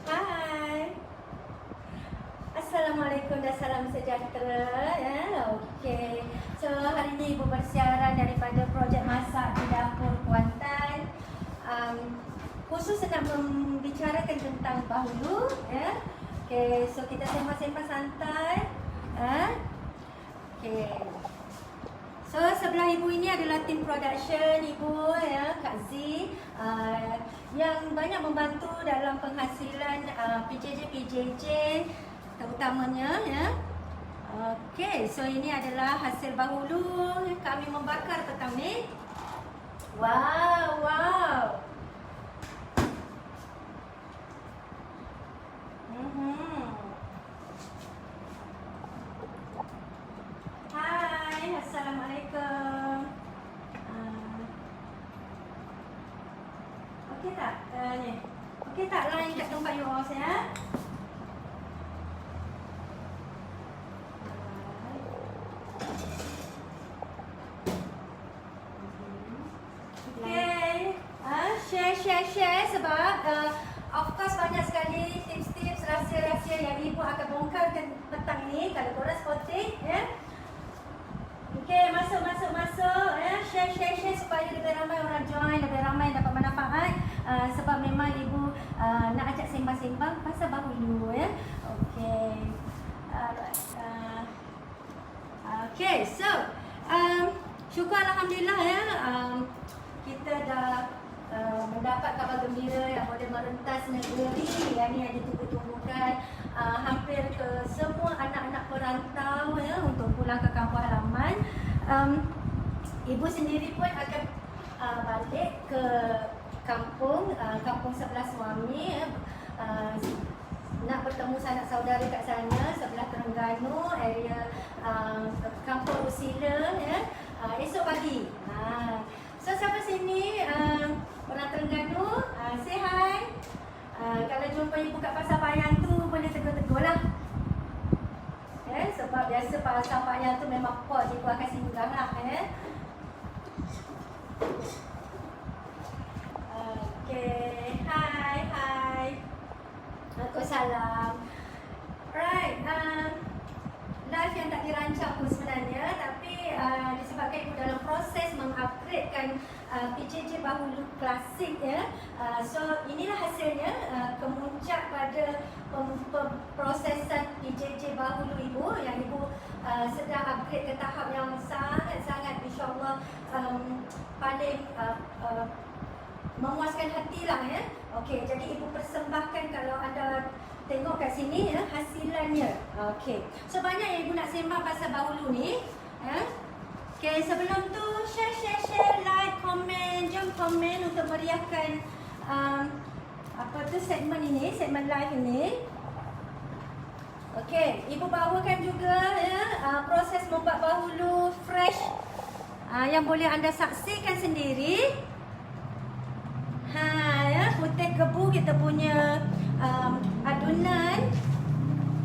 Hai. Assalamualaikum dan salam sejahtera ya. Okey. So hari ini Ibu bersiaran daripada projek masak di dapur Kuantan. Khusus nak membicarakan tentang bahulu ya. Okey, so kita sembang-sembang santai. Okey. So sebelah ibu ini adalah tim production ibu ya, Kak Z, yang banyak membantu dalam penghasilan PJJ terutamanya ya. Okey, so ini adalah hasil bahulu kami membakar petang ni. Wow. Hai, Assalamualaikum. Okey tak? Ni. Okey tak line kat tempat you all ya? Okey. Share sebab of course banyak sekali tips-tips rahsia-rahsia yang ibu akan bongkarkan petang ni kalau korang sporting ya. Okey, masuk ya. Share supaya lebih ramai orang join, lebih ramai dapat manfaat. Sebab memang ibu nak ajak sembang-sembang pasal bahulu ya. Okey. Okey, so syukur alhamdulillah ya. Kita dah mendapat kabar gembira yang boleh merentas negeri yang ni yang ditunggu-tunggukan hampir ke semua anak-anak perantau ya untuk pulang ke kampung halaman. Ibu sendiri pun akan balik ke kampung sebelah suami ya. Nak bertemu sanak saudara kat sana sebelah Terengganu area kampung Usila ya. Esok pagi. So siapa sini orang Terengganu, say hi. Kalau jumpa ibu kat pasar Payang tu boleh tegur-tegur lah. Sebab biasa pasar Payang tu memang pot ibu akan singgah lah Okay, hi. Waalaikumsalam. Right, live yang tak dirancang pun sebenarnya, tapi disebabkan ibu dalam proses mengupgradekan PJJ bahulu klasik ya. So inilah hasilnya, kemuncak pada prosesan PJJ bahulu ibu yang ibu sedang upgrade ke tahap yang sangat-sangat insyaAllah paling memuaskan hati lah ya. Okey, jadi ibu persembahkan kalau anda tengok kat sini ya hasilannya. Okey. So banyak yang ibu nak sembang pasal bahulu ni ya. Okey, sebelum tu share, like, komen, jom komen untuk meriahkan segmen live ini. Okey, ibu bawakan juga ya proses membuat bahulu fresh yang boleh anda saksikan sendiri. Ya, putih kebu kita punya adunan.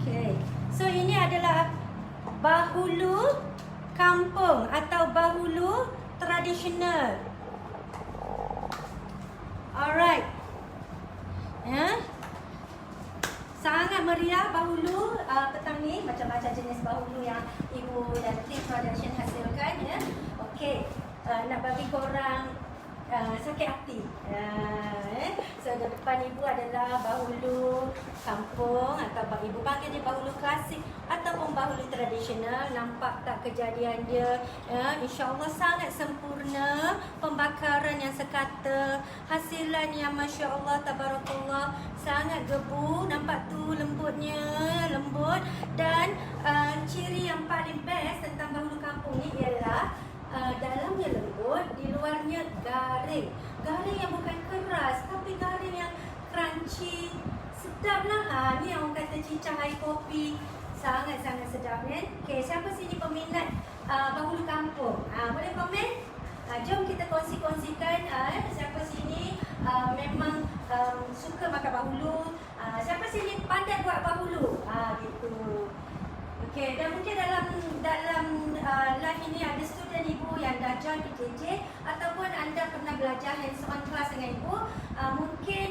Okey. So ini adalah bahulu kampung atau bahulu tradisional. Alright. Ya. Sangat meriah bahulu petang ni, macam-macam jenis bahulu yang ibu dan tim production hasilkan ya. Okey. Nak bagi korang sakit hati. So depan ibu adalah bahulu kampung atau ibu panggil dia bahulu klasik ataupun bahulu tradisional. Nampak tak kejadian dia ya, insyaAllah sangat sempurna. Pembakaran yang sekata, hasilan yang Masya Allah Tabarakallah sangat gebu. Nampak tu lembutnya, lembut. Dan ciri yang paling best tentang bahulu kampung ni ialah dalamnya lembut, di luarnya garing. Garing yang bukan keras, tapi garing yang crunchy. Sedap lah. Ni orang kata cicah air kopi. Sangat-sangat sedap kan. Okay, siapa sini peminat bahulu kampung? Boleh komen? Jom kita kongsi-kongsikan. Siapa sini memang suka makan bahulu? Siapa sini pandai buat bahulu? Gitu. Okey, dan mungkin dalam live ini ada student ibu yang dah join PJJ ataupun anda pernah akan belajar hands-on class dengan ibu. Mungkin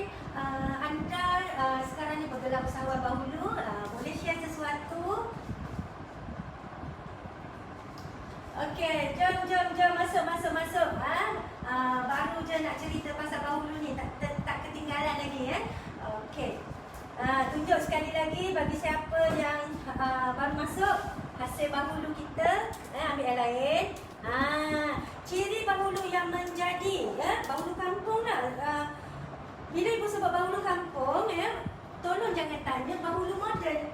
anda sekarang ni bergerak usahawan bahulu, boleh share sesuatu. Okey, jom masuk. Baru je nak cerita pasal bahulu ni, tak ketinggalan lagi ya. Okey. Tunjuk sekali lagi bagi siapa yang baru masuk hasil bahulu kita. Ambil yang lain. Ciri bahulu yang menjadi bahulu kampung lah. Bila ibu sebut bahulu kampung tolong jangan tanya bahulu moden.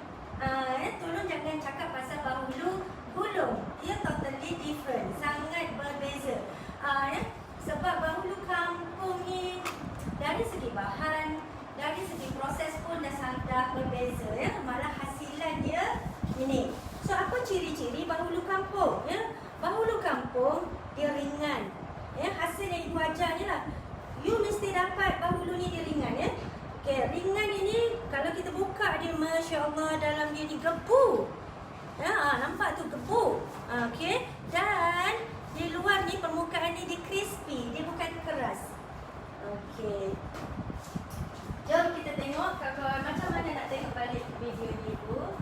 Tolong jangan cakap pasal bahulu gulung. Ia totally different, sangat berbeza. Sebab bahulu kampung ni dari segi bahan, dari segi proses pun dah berbeza Malah hasilan dia ini. So apa ciri-ciri bahulu kampung Bahulu kampung dia ringan hasil yang ibu ajar je lah. You mesti dapat bahulu ni dia ringan Okay, ringan ini kalau kita buka dia, Masya Allah, dalam dia ni gebu. Nampak tu gebu. Okay, dan di luar ni permukaan ni dia crispy, dia bukan keras. Okay, jom kita tengok macam mana nak tengok balik video ni ibu.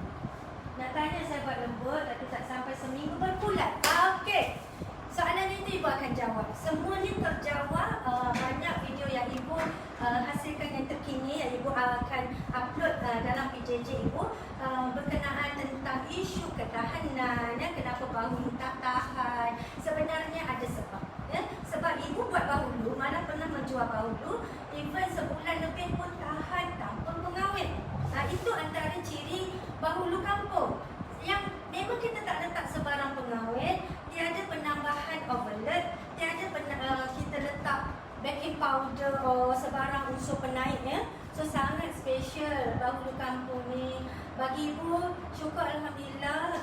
Nak tanya saya buat lembut tapi tak sampai seminggu berpulat. Okey, soalan itu ibu akan jawab. Semua ni terjawab. Banyak video yang ibu hasilkan yang terkini yang ibu akan upload dalam PJJ ibu berkenaan tentang isu ketahanan kenapa bahulu tak tahan. Sebenarnya ada sebab sebab ibu buat bahulu, malah pernah menjual bahulu even sebulan lebih pun tahan tanpa pengawet. Itu antara ciri bahulu kampung yang memang kita tak letak sebarang pengawet, tiada penambahan overload, tiada kita letak baking powder atau sebarang unsur penaik So sangat special bahulu kampung ni. Bagi ibu, syukur Alhamdulillah,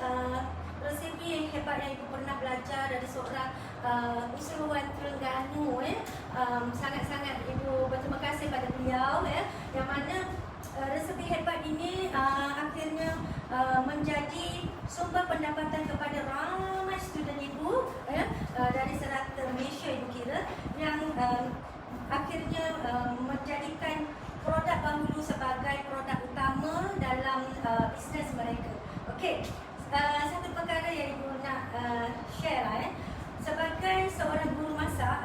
resepi yang hebat yang ibu pernah belajar dari seorang usahawan Terengganu sangat-sangat ibu berterima kasih pada beliau yang mana resepi hebat ini akhirnya menjadi sumber pendapatan kepada ramai student ibu dari serata Malaysia ibu kira yang akhirnya menjadikan produk bahulu sebagai produk utama dalam bisnes mereka. Okey, satu perkara yang ibu nak share lah sebagai seorang guru masak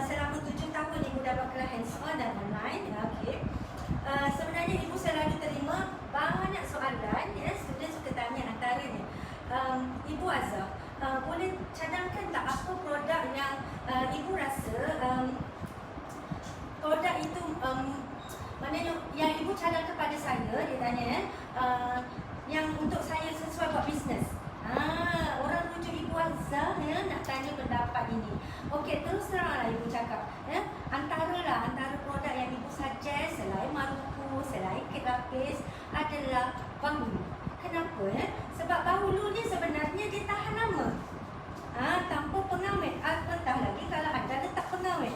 selama 7 tahun ibu dah berkelas hands-on dan online. Okey, sebenarnya ibu selalu terima banyak soalan student suka tanya antaranya Ibu Azhar, boleh cadangkan tak apa produk yang ibu rasa produk itu maknanya yang ibu cadangkan kepada saya, dia tanya yang untuk saya sesuai buat bisnes. Orang rujuk Ibu Azhar nak tanya pendapat ini. Okey, terus teranglah ibu cakap antara produk yang ibu suggest selain maruku, selain kek lapis adalah bahulu. Kenapa? Sebab bahulu ni sebenarnya dia tahan lama tanpa pengawet. Apatah lagi kalau anda letak pengawet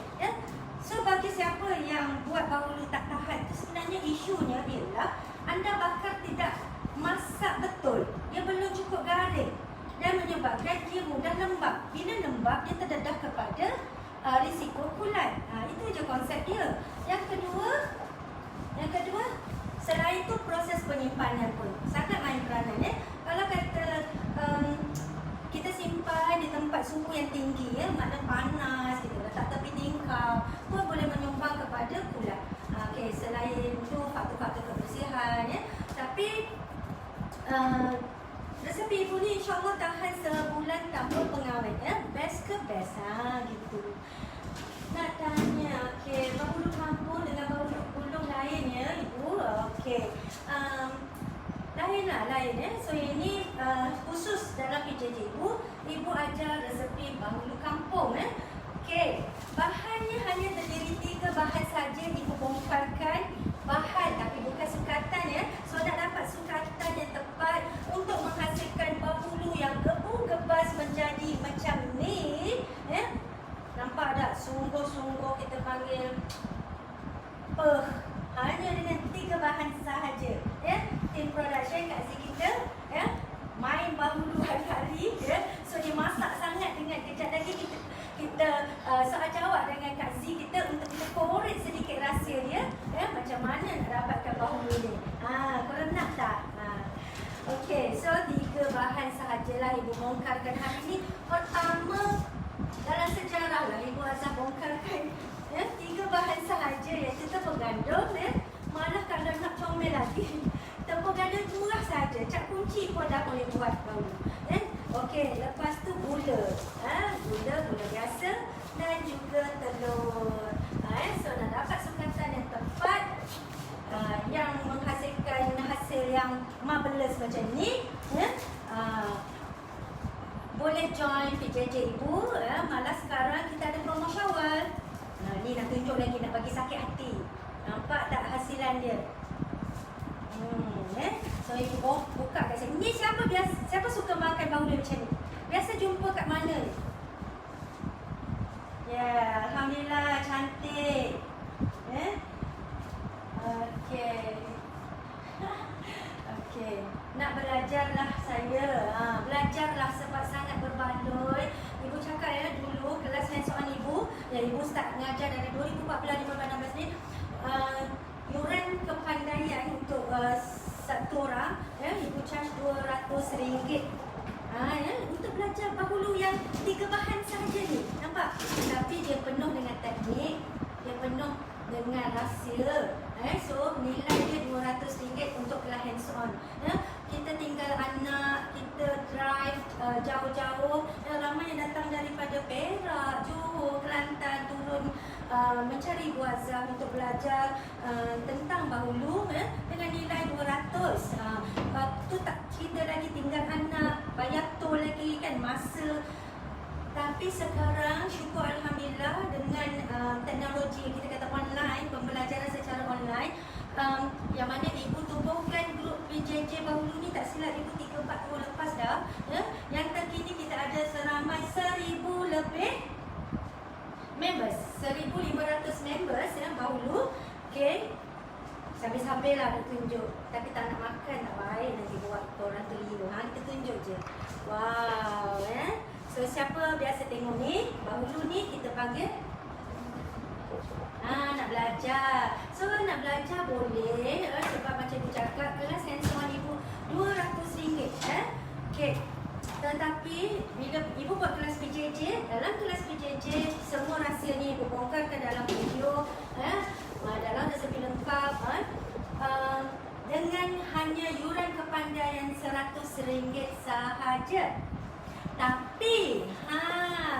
So bagi siapa yang buat bahulu tak tahan tu, sebenarnya isunya ialah anda bakar tidak masak betul, dia belum cukup garing dan menyebabkan dia mudah lembab. Bila lembab, dia terdedah kepada risiko kulat. Itu je konsep dia. Yang kedua, selain itu proses penyimpanan pun sangat main peranan Kalau kata kita simpan di tempat suhu yang tinggi maknanya panas, kita letak tepi tingkap pun boleh menyumbang kepada kulat. Okey, selain itu faktor-faktor kebersihan tapi resepi ibu ni insyaAllah tahan sebulan tanpa pengawet Best ke best? Gitu. Nak tanya, okey, bahulu kampung dengan bahulu gulung lain ibu. Okey, lain So ini khusus dalam PJJ ibu ajar resepi bahulu kampung Okey, bahannya hanya terdiri 3 bahan saja. Ibu bongkarkan bahan tapi bukan sukatan So nak dapat sukatan yang tepat untuk menghasilkan bahulu yang gebu-gebas menjadi macam ni nampak tak? Sungguh-sungguh kita panggil hanya dengan 3 bahan sahaja Tim production kat sini kita main bahulu hari-hari So dia masak sangat dengan kejap lagi kita soal jawab dengan Kak Z kita untuk kita korek sedikit rahsia dia. Macam mana nak dapatkan bahulu ni. Korang nak tak? Okey, so 3 bahan sahajalah Ibu bongkarkan hari ini. Pertama, dalam sejarah lah Ibu Azhar bongkarkan 3 bahan sahaja, iaitu tepung gandum. Malah kalau nak comel lagi, tepung gandum murah saja. Cak kunci pun dah boleh buat bahulu. Okey, lepas tu gula. Gula biasa dan juga telur. So nak dapat sukatan yang tepat, yang menghasilkan hasil yang marvelous macam ni, boleh join PJJ Ibu. Malah sekarang kita ada promo Syawal. Ni nak tunjuk lagi, nak bagi sakit hati. Nampak tak hasilan dia? So Ibu buka kat sini. Ni siapa suka makan bahulu macam ni? Biasa jumpa kat mana ni? Ya, alhamdulillah cantik. Okey. Nak belajarlah saya. Belajarlah sebab sangat berbaloi. Ibu cakap dulu kelas hands-on Ibu, Ibu start mengajar dari 2014-2016 ni. Yuran kepandaian untuk satu orang, Ibu charge RM200. Untuk belajar bahulu yang 3 bahan sahaja ni. Nampak? Tapi dia penuh dengan teknik, dia penuh dengan rahsia. So nilai dia RM200 untuk kelas hands-on. Kita tinggal anak, kita drive jauh-jauh. Ramai yang datang daripada Perak, Johor, Kelantan turun mencari Ibu Azhar untuk belajar tentang bahulu dengan nilai 200. Tu tak cerita lagi tinggal anak, bayar tol lagi kan masa. Tapi sekarang syukur alhamdulillah dengan teknologi kita kata online, pembelajaran secara online, yang mana Ibu tubuhkan grup PJJ bahulu ni tak silap Ibu 3-4 tahun lepas dah. Yang terkini kita ada seramai 1,000 lebih members, 1,500 members bahulu. Okey, sambil-sambil lah nak tunjuk. Tapi tak nak makan tak baik, nanti buat korang terliru. Kita tunjuk je. Wow. So siapa biasa tengok ni, bahulu ni kita panggil nak belajar. So nak belajar boleh, sebab macam Ibu cakap kelas hands-on Ibu RM200. Okey. Tetapi bila Ibu buat kelas PJJ, dalam kelas PJJ semua rahsia ni Ibu bongkarkan dalam video, dalam resepi lengkap, dengan hanya yuran kepandaian RM100 sahaja. Tapi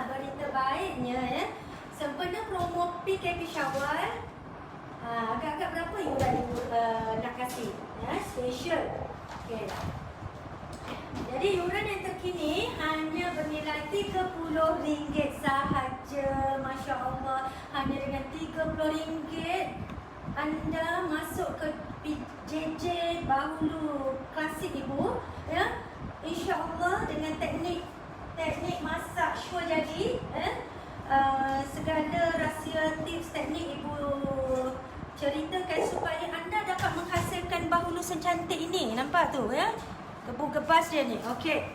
berita baiknya sempena promo PKP Syawal, agak-agak berapa yuran Ibu nak kasih? Special. Okey. Jadi yuran yang terkini hanya bernilai RM30 sahaja. Masya Allah, hanya dengan RM30 anda masuk ke PJJ bahulu klasik Ibu. InsyaAllah dengan teknik masak sure jadi. Segala rahsia tips teknik Ibu ceritakan supaya anda dapat menghasilkan bahulu secantik ini. Nampak tu Gebu-gebas dia ni. Okey.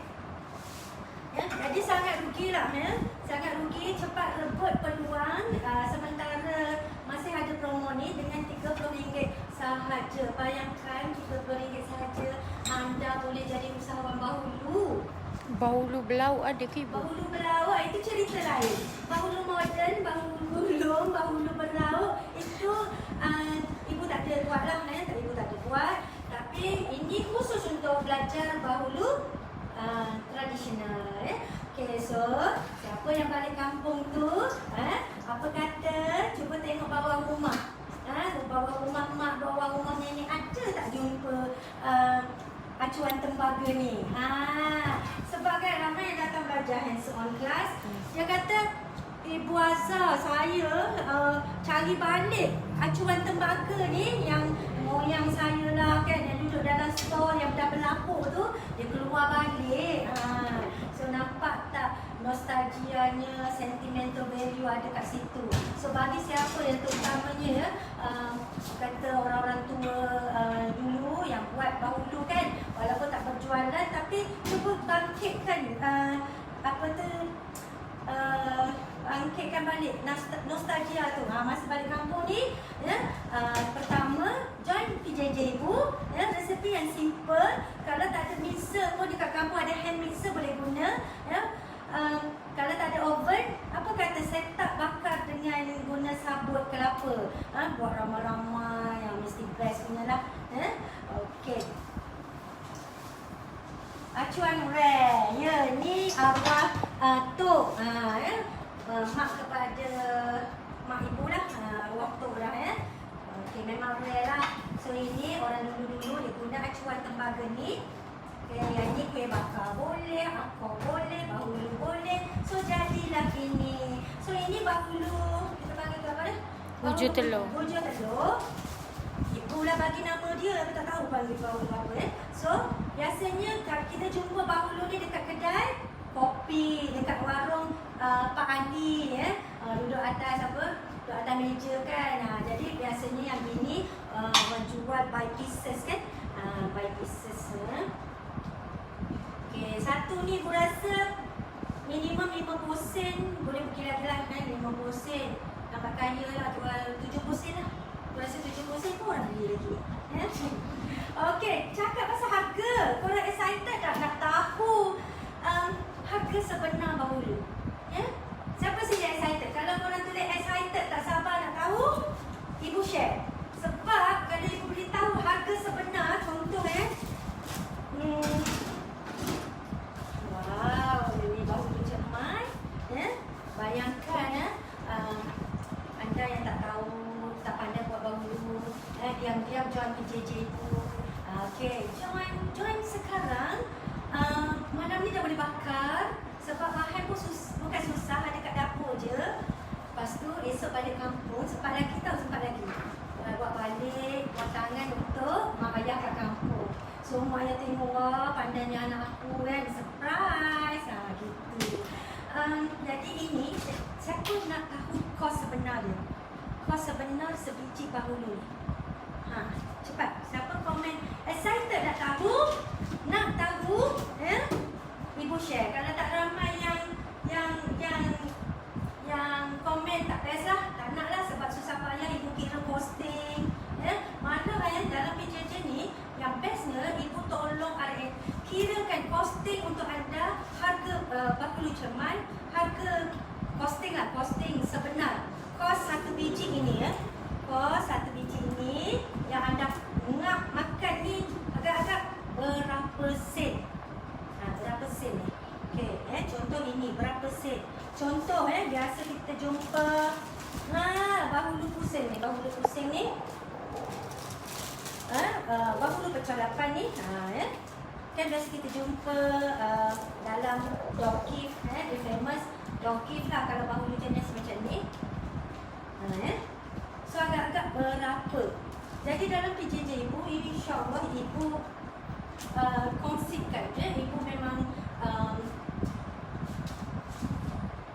Jadi sangat rugilah sangat rugi, cepat rebut peluang. Sementara masih ada promo ni dengan RM30 sahaja. Bayangkan RM30 sahaja anda boleh jadi usahawan bahulu. Bahulu belau ada ke Ibu? Bahulu belau itu cerita lain. Bahulu moden, bahulu gulung, bahulu belau itu Ibu tak ada buat lah, Ibu tak ada buat. Tapi ini khusus untuk belajar bahulu tradisional. Okay, so siapa yang balik kampung tu, apa kata, cuba tengok bawah rumah. Bawah rumah mak, bawah rumah nenek, ada tak jumpa acuan tembaga ni? Sebagai ramai yang datang belajar hands-on class, dia kata, Ibu Azhar, saya cari balik acuan tembaga ni yang moyang saya lah kan, yang duduk dalam store yang dah berlapuk tu, dia keluar balik. So nampak tak nostalgianya, sentimental value ada kat situ. So bagi siapa yang terutamanya kata orang-orang tua dulu yang buat bahulu kan, walaupun tak berjualan tapi cuba bangkitkan bangkitkan balik nostalgia tu. Masa balik kampung ni, ya, pertama join PJJ Ibu, ya, resepi yang simple. Kalau tak ada mixer pun dekat kampung ada hand mixer boleh guna, ya. Kalau tak ada oven, apa kata set up bakar dengan guna sabut kelapa. Buat ramai-ramai yang mesti best punya lah. Okey. Acuan rare. Ya, ni arwah Tok. Mak kepada mak ibu lah. Arwah Tok lah, ya. Okey, memang rare lah. So ini orang dulu-dulu dia guna acuan tembaga ni. Okay, yang ni kuih bakar boleh, akor boleh, bahulu boleh. So jadilah ini. So ini bahulu, kita panggil tu apa dah? Bujur telur. Bujur telur. Ibu lah bagi nama dia, aku tak tahu panggil bahulu apa. So biasanya kita jumpa bahulu ni dekat kedai kopi, dekat warung Pak Adi, ya. Duduk atas apa? Duduk atas meja kan. Jadi biasanya yang ini menjual by pieces kan. By pieces. Okay, satu ni aku rasa minimum 50 sen. Boleh berkilat-kilat kan 50 sen. Nampak kaya lah, jual 70 sen lah. Aku rasa 70 sen pun orang beli lagi. Okay, cakap pasal harga. Korang excited tak nak tahu harga sebenar bahulu? Ya? Siapa sih yang excited? Kalau korang tulis excited tak sabar nak tahu, ibu share. Sebab kalau ibu beritahu harga sebenar, contoh wow, ini bahulu cermat. Bayangkan anda yang tak tahu, tak pandai buat bahulu, diam-diam join PJJ itu. Okay, join sekarang. Malam ni dah boleh bakar. Sebab bahan pun bukan susah, ada kat dapur je. Lepas tu esok balik kampung, sempat lagi tau, sempat lagi. Buat balik, buat tangan untuk mak ayah kat kampung. So mak ayah tengok, wah pandainya anak aku kan, surprise. Gitu. Jadi ini, siapa nak tahu kos sebenar dia? Kos sebenar sebiji bahulu ni. Cepat, siapa komen excited nak tahu? Nak tahu? Ibu share. Kalau tak ramai yang komen, tak peslah, tak nak lah sebab susah payah ibu kira posting. Mana yang dalam PJJ ni, yang bestnya ibu tolong RM kirakan posting untuk anda harga bahulu cermat, harga posting lah, posting sebenar. Kos satu biji ini kos satu biji ini yang anda nak makan ni agak-agak berapa sen? Berapa sen ni? Okey, contoh ini berapa sen? Contoh biasa kita jumpa bahulu pusing ni, bahulu pecah 8 ni, kan biasa kita jumpa dalam Donkif, dia famous Donkif lah kalau bahulu jenis macam ni. So agak-agak berapa? Jadi dalam PJJ ibu, insya-Allah ibu kongsikan, ibu memang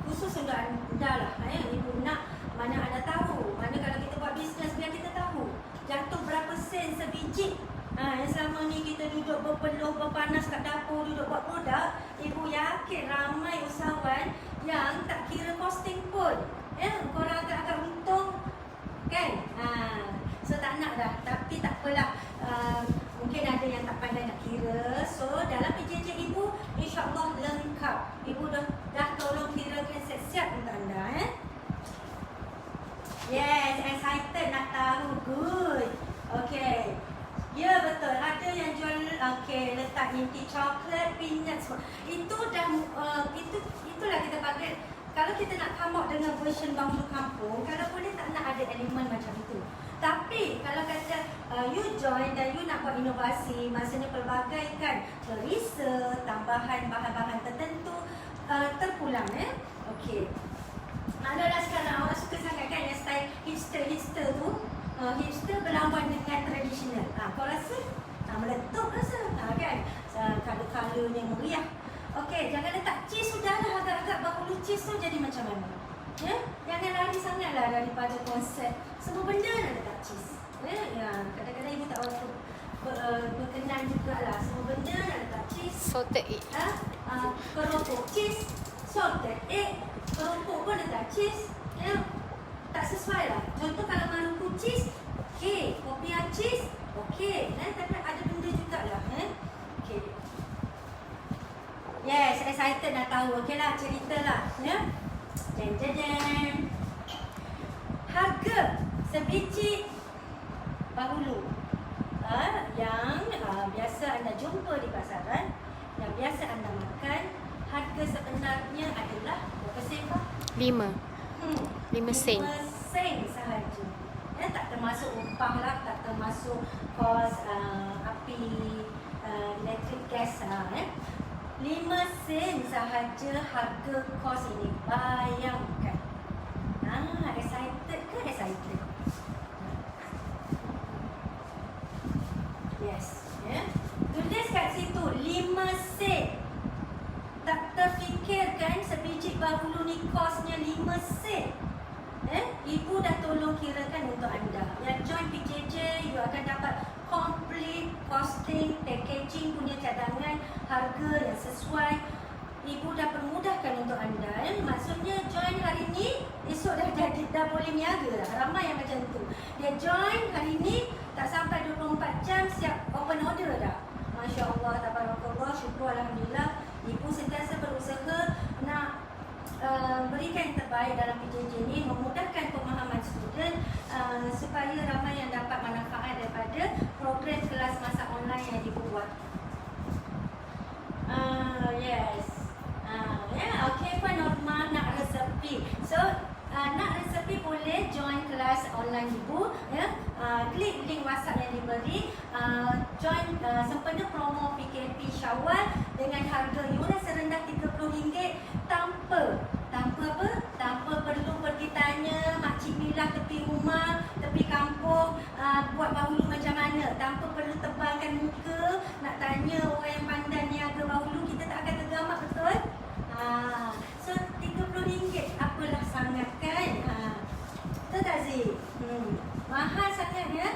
khusus untuk anda lah. Ibu nak mana anda tahu, mana kalau kita buat bisnes biar kita tahu jatuh berapa sen sebiji. Yang selama ni kita duduk berpeluh, berpanas kat dapur, duduk buat produk, ibu yakin ramai usahawan yang tak kira costing pun. Korang agak-agak untung kan? So tak nak dah, tapi tak apalah. Mungkin ada yang tak pandai nak kira. So dalam PJJ ibu insya-Allah lengkap. Ibu dah tolong kirakan siap-siap untuk anda. Yes, excited nak tahu. Good. Okay. Ya betul. Ada yang jual letak inti coklat, peanut semua. Itu dah itulah kita panggil. Kalau kita nak come out dengan version bahulu kampung, kalau boleh tak nak ada elemen macam itu. Tapi kalau kata you join dan you nak buat inovasi, maksudnya pelbagai kan, research, tambahan bahan-bahan tertentu, terpulang Okey. Adalah sekarang orang suka sangat kan yang style hipster tu. Hipster berlawan dengan tradisional. Kau rasa? Meletup rasa. Kan? Color-colornya meriah. Okey, jangan letak cheese sudahlah, agak-agak bahulu cheese tu jadi macam mana. Jangan lari sangatlah daripada konsep. Semua benda nak letak cheese. Kadang-kadang ibu tak berkenan jugalah. Semua benda nak letak cheese. Salted egg. Keropok cheese, salted egg, Keropok pun letak cheese. Ya, tak sesuai lah. Contoh kalau Maluku cheese, okey. Kopiah cheese, okey. Tapi ada benda jugalah. Okey. Yes, excited nak tahu. Okey lah, cerita lah. Ya. Jeng. Harga sebiji bahulu yang biasa anda jumpa di pasaran, yang biasa anda makan, harga sebenarnya adalah berapa sen, Pak? 5 sen. 5 sen sahaja. Ya, tak termasuk upah lah, tak termasuk kos api, elektrik, gas. 5 sen sahaja harga kos ini. Bayangkan. Excited ke? Excited. Yes. Ya. Tulis kat situ 5 sen. Tak terfikirkan sebiji bahulu ni kosnya 5 sen. Ibu dah tolong kirakan untuk anda. Yang join PJJ, you akan dapat complete costing, packaging punya cadangan, harga yang sesuai. Ibu dah permudahkan untuk anda. Maksudnya join hari ni, esok dah boleh niaga dah. Ramai yang macam tu. Dia join hari ni, tak sampai 24 jam siap open order dah. Masya Allah, tabarakallah, syukur alhamdulillah. Ibu sentiasa berusaha nak berikan yang terbaik dalam PJJ ni, memudahkan pemahaman student supaya ramai yang dapat manfaat daripada program kelas masak online yang ibu buat. Yes. Okay, Puan Norma nak resepi. So, nak resepi boleh join kelas online ibu. Klik link WhatsApp yang diberi. Join sempena promo PKP Syawal dengan harga iuran serendah RM30 tanpa apa? Tanpa perlu pergi tanya makcik Milah tepi rumah, tepi kampung, buat bahulu macam mana. Tanpa perlu tebalkan muka, nak tanya orang yang pandai niaga bahulu, kita tak akan tergamak, betul? So RM30 apalah sangat kan? Betul tak Zee? Mahal sangat ya.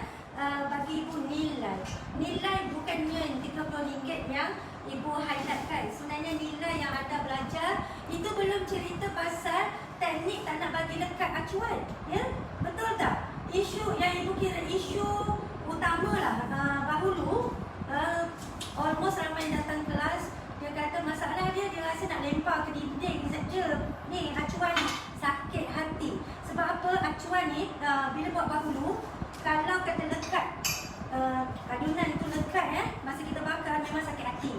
Bagi ibu nilai. Nilai bukannya RM30 yang ibu highlightkan. Sebenarnya nilai yang anda belajar itu belum cerita pasal teknik tak nak bagi lekat acuan. Ya? Betul tak? Isu yang ibu kira isu utamalah bahulu. Almost ramai datang kelas, dia kata masalah dia rasa nak lempar ke dinding saja. Ni acuan sakit hati. Sebab apa? Acuan ni bila buat bahulu, kalau kata lekat adunan itu lekat masa kita bakar memang sakit hati.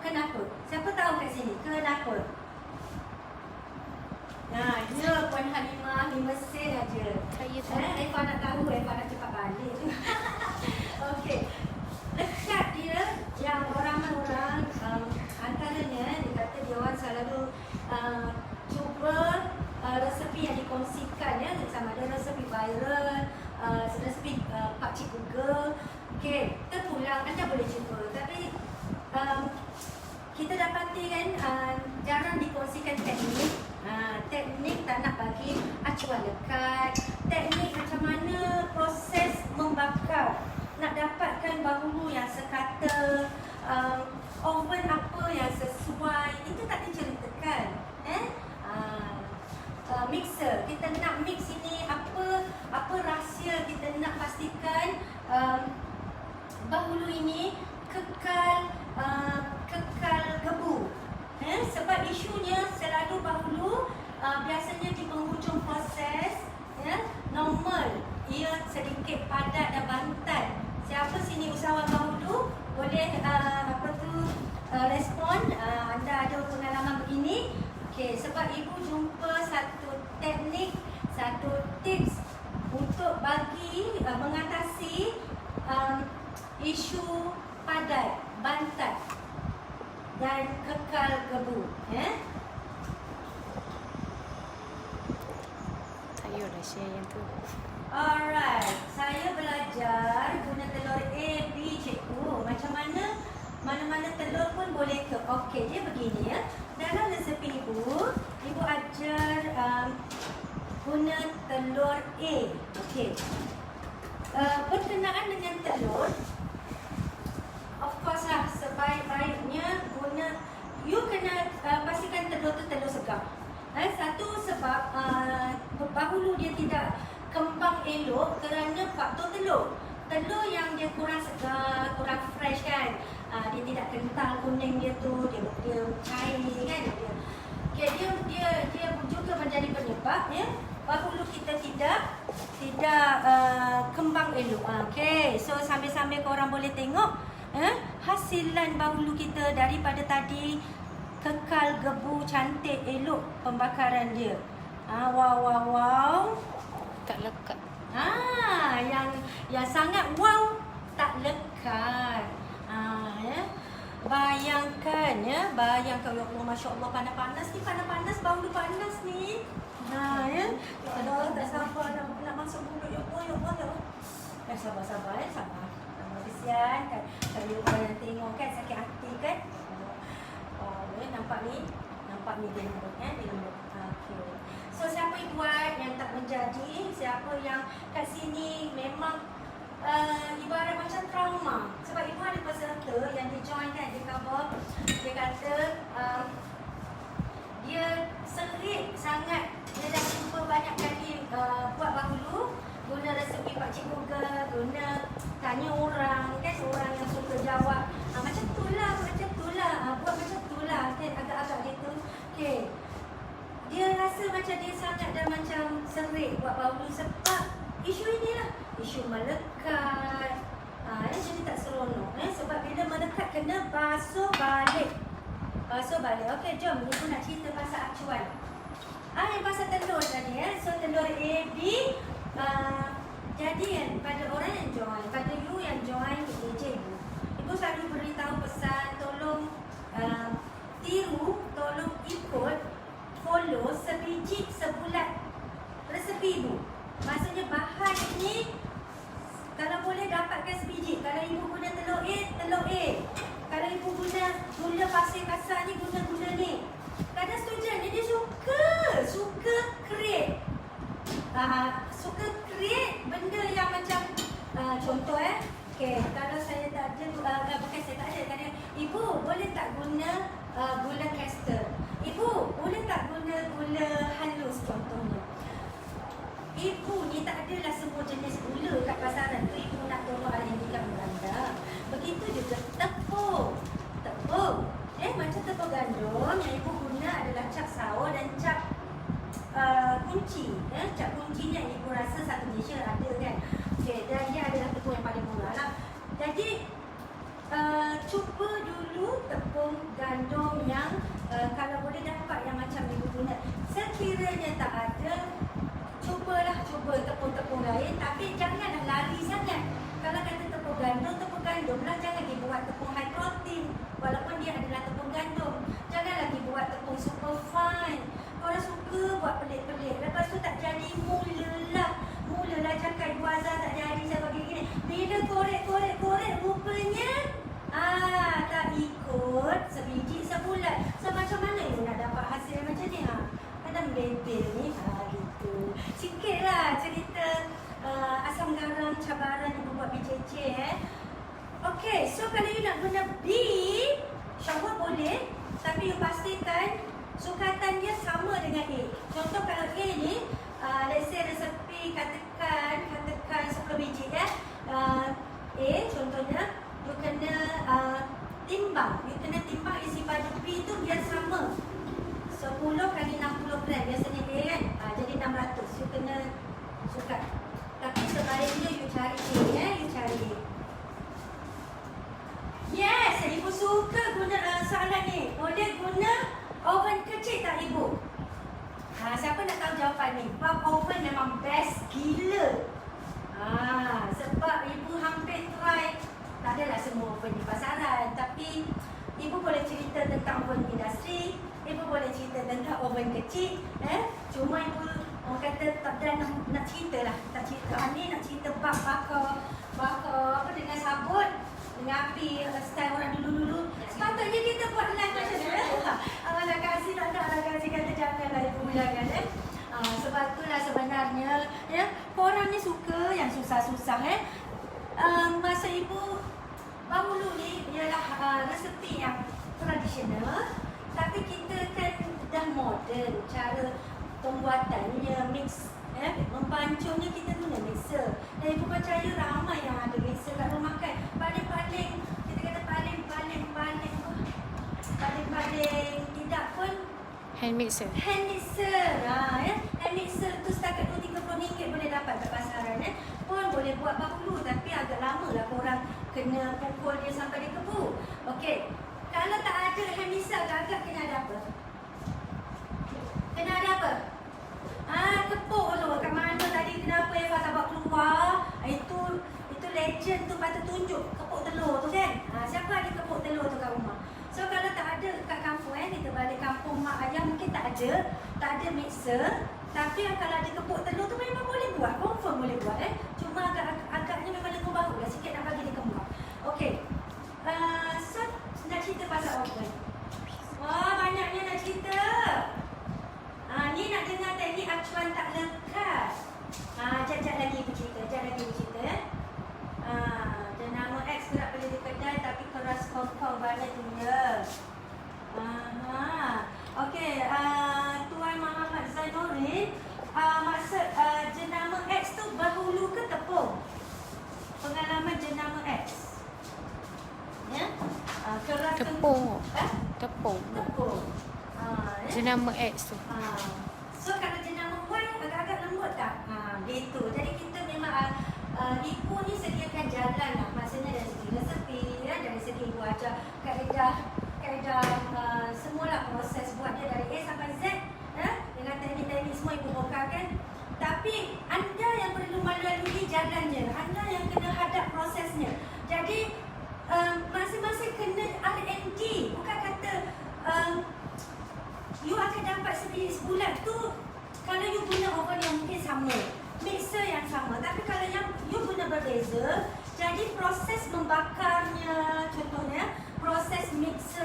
Kenapa? Siapa tahu kat sini? Kenapa? Ya Puan Halimah 5 sen aja. Saya tahu. Rifah nak tahu, Rifah nak cepat balik. Okey. Lekat dia yang orang-orang antaranya dia kata dia orang selalu cuba resepi yang dikongsikan ya, sama ada resepi viral, resepi pakcik Google. Okey, terpulang anda boleh cuba. Tapi kita dapati kan jarang dikongsikan teknik. Teknik tak nak bagi acuan lekat, teknik macam mana proses membakar, nak dapatkan bahulu yang sekata, oven apa yang sesuai, itu tak diceritakan. Mixer, kita nak mix ini apa rahsia kita nak pastikan bahulu ini kekal gebu. Sebab isunya selalu bahulu biasanya di penghujung proses normal ia sedikit padat dan bantat. Siapa sini usahawan bahulu boleh respon, anda ada pengalaman begini. Okey, sebab ibu jumpa satu teknik, satu tips untuk bagi mengatasi isu padat, bantat dan kekal gebu. Saya dah share yang tu. Alright, saya belajar guna telur A, B, cikgu. Macam mana telur pun boleh ke. Okey, dia begini ya. Dalam resepi ibu ajar guna telur A. Okey. Berkenaan dengan telur, of course lah, sebaik-baiknya you kena pastikan telur tu telur segar. Satu sebab dahulu dia tidak kembang elok kerana faktor telur. Telur yang dia kurang segar, kurang fresh kan. Dia tidak kental kuning dia tu, dia cair kan. Dia juga menjadi penyebab ya. Bahulu kita tidak kembang elok. Okey, so sambil-sambil korang boleh tengok hasilan bahulu kita daripada tadi kekal gebu cantik elok pembakaran dia. Wow. Tak lekat. Yang sangat wow, tak lekat. Ya. Bayangkan ya Allah, Masya Allah, panas-panas bahulu panas ni. Ya. Kalau tak sabar nak masuk mulut ya Allah. Sabar. Sabar. Kesian kan. Kalau orang tengok kan sakit hati kan. Nampak ni dia lembut kan, dia lembut. Okey. So siapa yang buat yang tak menjadi, siapa yang kat sini memang ibarat macam trauma. Sebab ibu ada peserta yang dia join kan, dia cover, dia kata dia serik sangat. Dia dah cuba banyak kali buat bahulu, guna resepi Pak Cik Google, guna tanya orang kan, orang yang suka jawab. Macam tu lah, buat macam tu lah kan, agak-agak gitu. Okay. Dia rasa macam dia sangat dah macam serik buat bahulu sebab isu inilah, isu melekat. Jadi tak seronok sebab bila melekat kena basuh balik. Okey, jom ibu nak cerita pasal acuan. Yang pasal telur tadi So telur A, B, jadi kan pada orang yang join, pada you yang join AJ ibu selalu beritahu pesan tolong tiru, tolong ikut, follow sebiji sebulat resepi ibu. Maksudnya bahan ini kalau boleh dapatkan sebiji. Kalau ibu guna telur A. Kalau ibu guna gula pasir kasar ni, guna gula ni. Kadang student ni dia suka create. Suka create benda yang macam contoh okay, kalau saya tak ada bukan saya tak ada, kadang ibu boleh tak guna gula castor. Ibu boleh tak guna gula halus contohnya. Ibu ni tak adalah semua jenis gula kat pasaran tu ibu nak tolong ahli nikah beranda. Begitu juga tepung. Macam tepung gandum yang ibu guna adalah cap sawo dan cap kunci. Cap kunci ni yang ibu rasa satu Malaysia ada kan. Okay, dan dia adalah tepung yang paling murah lah. Jadi cuba dulu tepung gandum yang kalau boleh dapat yang macam ibu guna. Sekiranya tak ada, cuba tepung-tepung lain, tapi janganlah lari sangat. Kalau kata tepung gandum lah, jangan dibuat tepung high protein walaupun dia adalah tepung gandum. Jangan lagi buat tepung super fine. Orang suka buat pelik-pelik, lepas tu tak jadi, mulalah cakap ibu Azhar tak jadi saya bagi gini. Bila korek rupanya tak ikut sebiji sebulan. So macam mana you nak dapat hasil macam ni? Kadang bebel ni gitu. Sikitlah cerita asam garam cabaran ibu buat BCC Okay, so kalau you nak guna B, insyaAllah boleh. Tapi you pastikan sukatan dia sama dengan A. Contoh kalau A ni, let's say resepi katakan 10 biji A contohnya, you kena timbang. You kena timbang isi pada B tu biar sama 10 kali 60 gram biasanya A kan. Jadi 600. You kena sukat. Tapi sebaliknya you cari A you cari A. Yes, ibu suka guna soalan ni. Boleh guna oven kecil tak ibu? Siapa nak tahu jawapan ni? Bab oven memang best gila. Sebab ibu hampir try. Tak adalah semua oven di pasaran, tapi ibu boleh cerita tentang oven industri, ibu boleh cerita tentang oven kecil. Cuma ibu orang kata tak ada nak cerita lah. Tak cerita. Ni nak cerita bab bakar apa dengan sabut, dengan api style orang dulu-dulu. Sepatutnya kita buat live macam tu. Abang nak kasih, tak nak kasih, kata janganlah ibu jangan. Sebab itulah sebenarnya korang ni suka yang susah-susah. Masa ibu bahulu ni ialah resepi yang tradisional, tapi kita kan dah moden cara pembuatannya, mix mempancungnya kita guna mixer. Dan ibu percaya ramai yang ada mixer kat rumah kan. Paling-paling kita kata paling tidak pun Hand mixer. hand mixer. Hand mixer tu setakat RM20-30 boleh dapat kat pasaran pun boleh buat bahulu, tapi agak lama lah korang kena pukul dia sampai dia kebu. Okey. Kalau tak ada hand mixer, agak-agak kena ada apa? Kena ada apa? Tepuk dulu. Kat mana tadi kenapa Eva tak buat keluar? Itu legend tu patut tunjuk kepuk telur tu kan. Siapa ada kepuk telur tu kat rumah? So kalau tak ada kat kampung kita balik kampung mak ayah mungkin tak ada mixer. Tapi kalau ada kepuk telur tu memang boleh buat, confirm boleh buat Cuma agaknya memang lengur bahu lah sikit nak bagi dia kembang. Okey. So nak cerita pasal oven. Wah, banyaknya nak cerita. Ni nak dengar teknik acuan tak lekat. Jap lagi ibu cerita, jenama X gerak beli di kedai tapi keras kompau balik dia. Okey, Tuan Muhammad Zainuddin, maksud jenama X tu bahulu ke tepung? Pengalaman jenama X. Ya? Keras Tepung. Tepung. Jenama X tu. So kalau jenama Y agak-agak lembut tak? Gitu. Jadi kita memang ibu ni sediakan jalan lah. Maksudnya dari segi resepi, dari segi ibu ajar kaedah semula proses buat dia dari A sampai Z dengan teknik-teknik semua ibu bokarkan. Tapi anda yang perlu melalui jalannya, anda yang kena hadap prosesnya. Jadi masing-masing kena R&D. Bukan kata you akan dapat sebulan tu kalau you guna oven yang mungkin sama, mixer yang sama. Tapi kalau yang you guna berbeza, jadi proses membakarnya, contohnya proses mix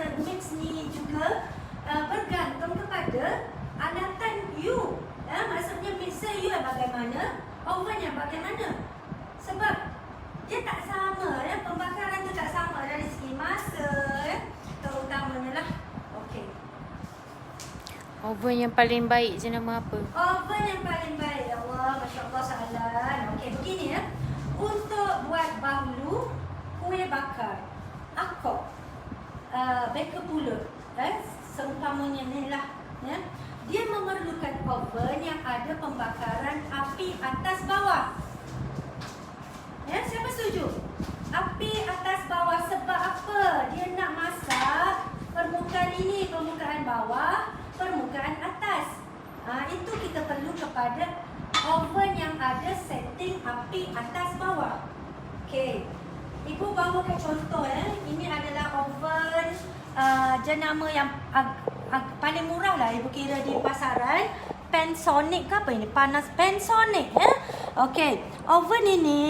ni juga bergantung kepada alatan you. Maksudnya mixer you yang bagaimana, oven yang bagaimana. Sebab dia tak sama, pembakaran tu tak sama dari segi masa, terutamanya lah. Okey. Oven yang paling baik jenama apa? Oven yang paling baik. Ya Allah, Masya Allah soalan. Okey, begini untuk buat bahulu, kuih bakar, akok, baker pulut, seumpamanya ni lah. Dia memerlukan oven yang ada pembakaran api atas bawah. Siapa setuju? Api atas bawah. Sebab apa? Dia nak masak permukaan ini, permukaan bawah, permukaan atas. Itu kita perlu kepada oven yang ada setting api atas bawah. Okey. Ibu bawakan contoh Ini adalah oven jenama yang paling murah lah ibu kira di pasaran. Panasonic ke apa ini? Panasonic Okey. Oven ini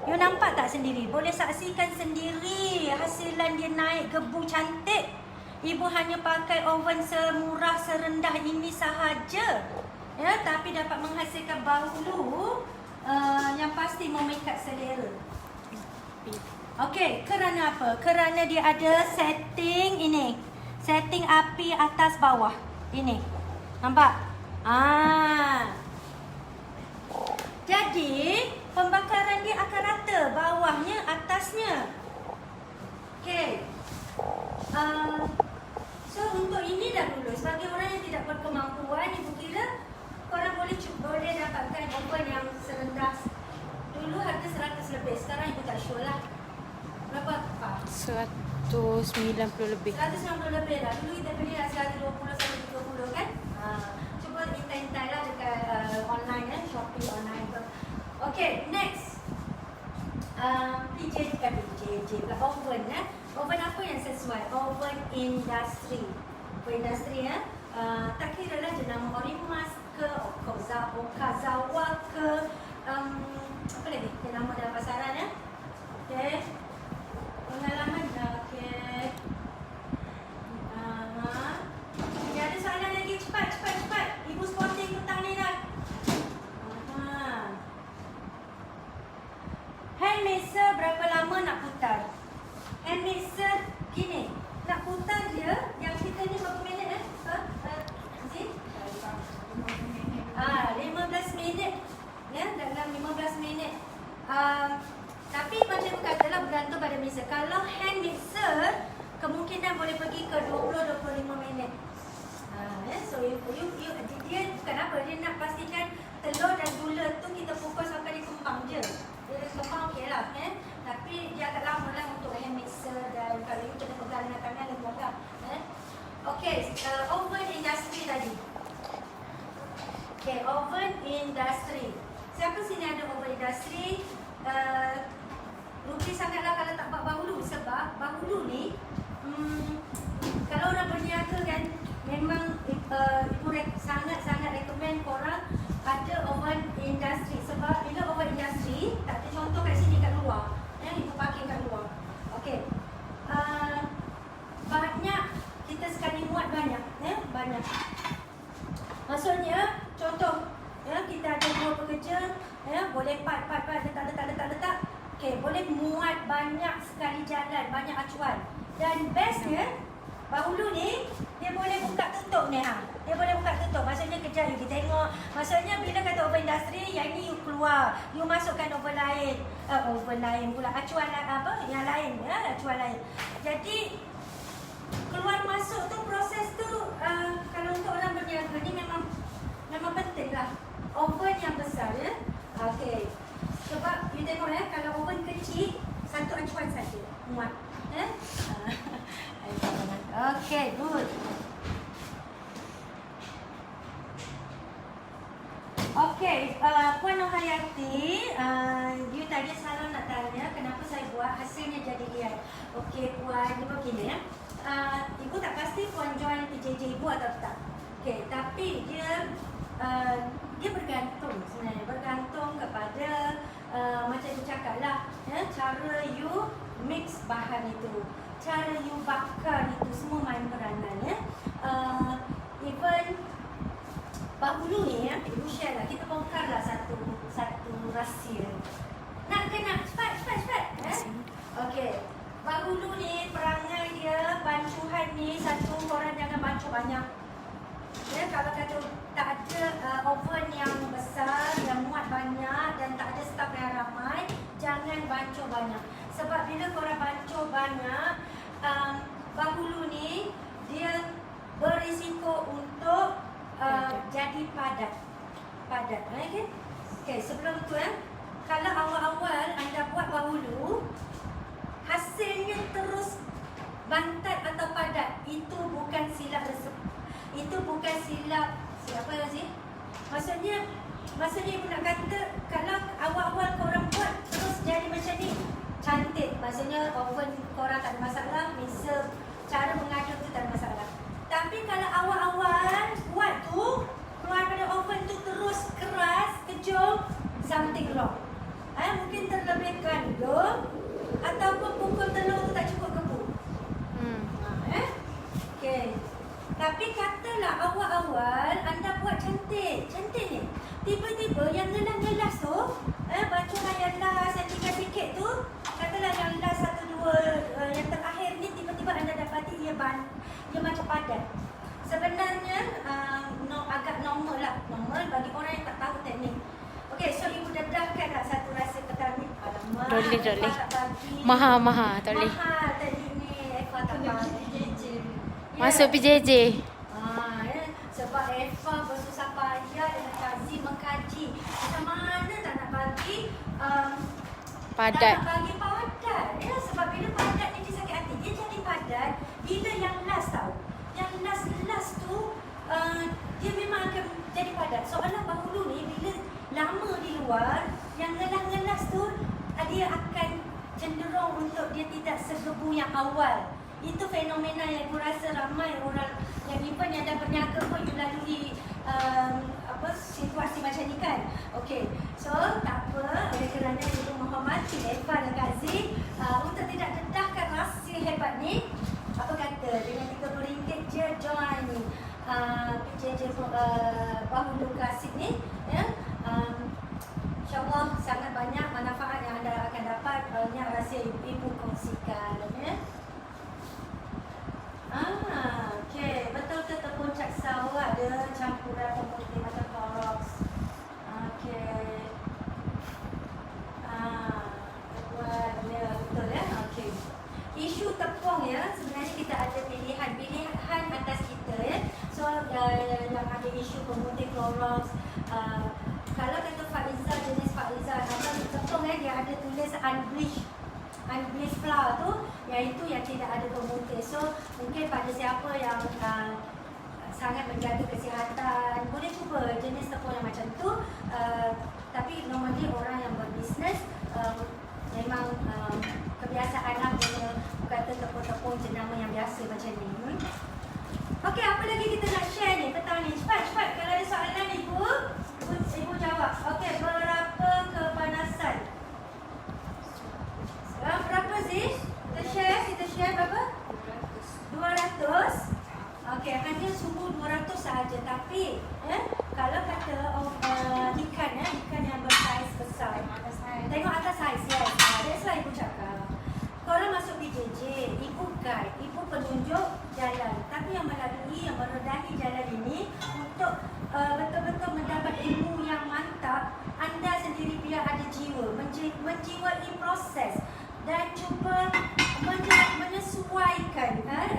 you nampak tak sendiri? Boleh saksikan sendiri hasilan dia naik gebu cantik. Ibu hanya pakai oven semurah serendah ini sahaja. Tapi dapat menghasilkan bahulu yang pasti memikat selera. Okey, kerana apa? Kerana dia ada setting ini. Setting api atas bawah. Ini. Nampak? Jadi, pembakaran dia akan rata. Bawahnya, atasnya. Okey. So, untuk ini dah dulu. Sebagai orang yang tidak berkemampuan, ibu kira korang boleh dapatkan oven yang serendah. Dulu harga 100 lebih. Sekarang ibu tak sure lah. Berapa? 190 lebih. 190 lebih dah. Dulu kita beli 120 sampai 30 kan? Cuba intai-intai lah dekat online Shopee online tu. Okay, next. PJJ pula oven Oven apa yang sesuai? Oven industri. Oven industri tak kira lah jenama Orimas ke Okazawa ke apa lagi? Jenama dalam pasaran Okay. Pengalaman okay. Ada soalan lagi? Cepat. Ibu spotting petang ni dah. Hand mixer berapa lama nak putar? Hand mixer gini, nak putar dia yang kita ni berapa minit Tapi macam aku katalah bergantung pada mixer. Kalau hand mixer, kemungkinan boleh pergi ke 20-25 minit. So dia bukan apa, dia nak pastikan telur dan gula tu kita fokus sampai dia kembang je. Dia kembang okey lah. Tapi dia agak lama lah untuk hand mixer, dan kalau you kena pegang dengan tangan lebih agak. Okey, oven industry tadi. Okey, oven industry. Siapa sini ada oven industry? Rugi sangatlah kalau tak buat bahulu, sebab bahulu ni kalau orang berniaga kan, memang ibu sangat-sangat recommend korang ada oven industry. Sebab bila oven industry, tak ada contoh kat sini kat luar, ibu parking kat luar. Okey, banyak, kita sekali muat banyak, banyak. Maksudnya contoh, kita ada 2 pekerja, boleh part letak. Okey, boleh muat banyak sekali jalan, banyak acuan. Dan bestnya, bahulu ni dia boleh buka tutup ni. Dia boleh buka tutup. Maksudnya kejap you tengok. Maksudnya bila kata oven industry, yang ni you keluar, you masukkan oven lain. Oven lain pula, acuan apa? Yang lain, acuan lain. Jadi keluar masuk tu, proses tu kalau untuk orang berniaga ni memang penting lah. Oven yang besar, Okey. Sebab you tengok kalau oven kecil, satu acuan saja muat. Okey, good. Okey, Puan Nohayati, you tadi selalu nak tanya kenapa saya buat hasilnya jadi liat. Okey Puan, dia begini ibu tak pasti Puan join PJJ ibu atau tak. Okey, tapi dia bergantung sebenarnya, bergantung kepada macam you cakap lah, cara you mix bahan itu, cara you bakar itu, semua main peranan. Even bahulu ni, ibu share lah, kita bongkar lah satu rahsia. Nak cepat. Okey, bahulu ni perangai dia, bancuhan ni, satu, korang jangan bancuh banyak. Kalau kata tak ada oven yang besar, yang muat banyak dan tak ada staf yang ramai, jangan bancuh banyak. Sebab bila korang bancuh banyak, bahulu ni dia berisiko untuk jadi padat. Okay, sebelum tu kalau awal-awal anda buat bahulu, hasilnya terus bantat atau padat, itu bukan silap resep. Itu bukan silap siapa sih? Maksudnya ibu nak kata kalau awal-awal korang buat terus jadi macam ni, cantik. Maksudnya oven korang tak ada masalah, mixer, cara mengaduk tu tak ada masalah. Tapi kalau awal-awal buat tu, keluar pada oven tu terus keras, kejung, something wrong. Mungkin terlebih gandum ataupun pukul telur tu tak cukup gebuk. Okay. Tapi katalah awal-awal anda buat cantik ni. Tiba-tiba yang ngelas-ngelas tu, bancuhan yang last, yang tinggal sikit tu, katalah yang last 1-2, yang terakhir ni, tiba-tiba anda dapati dia macam padat. Sebenarnya agak normal lah. Normal bagi orang yang tak tahu teknik. Okey, so ibu dedahkan tak satu rasa petang ni? Alamak, Boleh. Mahal, tak boleh. Mahal teknik ni, Eva tak bagi. Masuk PJJ. Sebab Eva bersusah payah dengan Kazim mengkaji macam mana tak nak bagi Padat. tak nak bagi padat. Sebab bila padat ni dia sakit hati. Dia jadi padat bila yang last tau. Yang last tu dia memang akan jadi padat. Soalan bahulu ni bila lama di luar, yang ngelas-ngelas tu dia akan cenderung untuk dia tidak segebu yang awal. Itu fenomena yang aku rasa ramai orang yang even yang dah berniaga pun melalui situasi macam ni kan. Okey, so tak apa, oleh kerana ibu menghormati Eva dan Kak Z, untuk tidak dedahkan rahsia hebat ni, apa kata dengan RM30 je join PJJ bahulu klasik ni, InsyaAllah sangat banyak manfaat yang anda akan dapat. Banyak rahsia ibu kongsikan. Okey, betul-betul tepung caksau ada campuran tepung putih macam Clorox. Okey. unbleached flour tu, iaitu yang tidak ada pemutih. So mungkin pada siapa yang sangat menjaga kesihatan, boleh cuba jenis tepung yang macam tu. Tapi normally orang yang berbisnes memang kebiasaan lah kata tepung-tepung jenama yang biasa macam ni. Okey, apa lagi kita nak share ni petang ni? Cepat. Kalau ada soalan ibu jawab. Okey, berapa kepanasan? Berapa sih? Kita share berapa? 200. Okey, hanya suhu 200 sahaja. Tapi kalau kata ikan yang bersaiz besar. Tengok atas saiz, yes. That's why ibu cakap. Korang masuk PJJ, ibu guide, ibu penunjuk jalan. Tapi yang meredahi jalan ini untuk betul-betul mendapat ilmu yang mantap, anda sendiri biar ada jiwa, menjiwai proses dan cuba menyesuaikan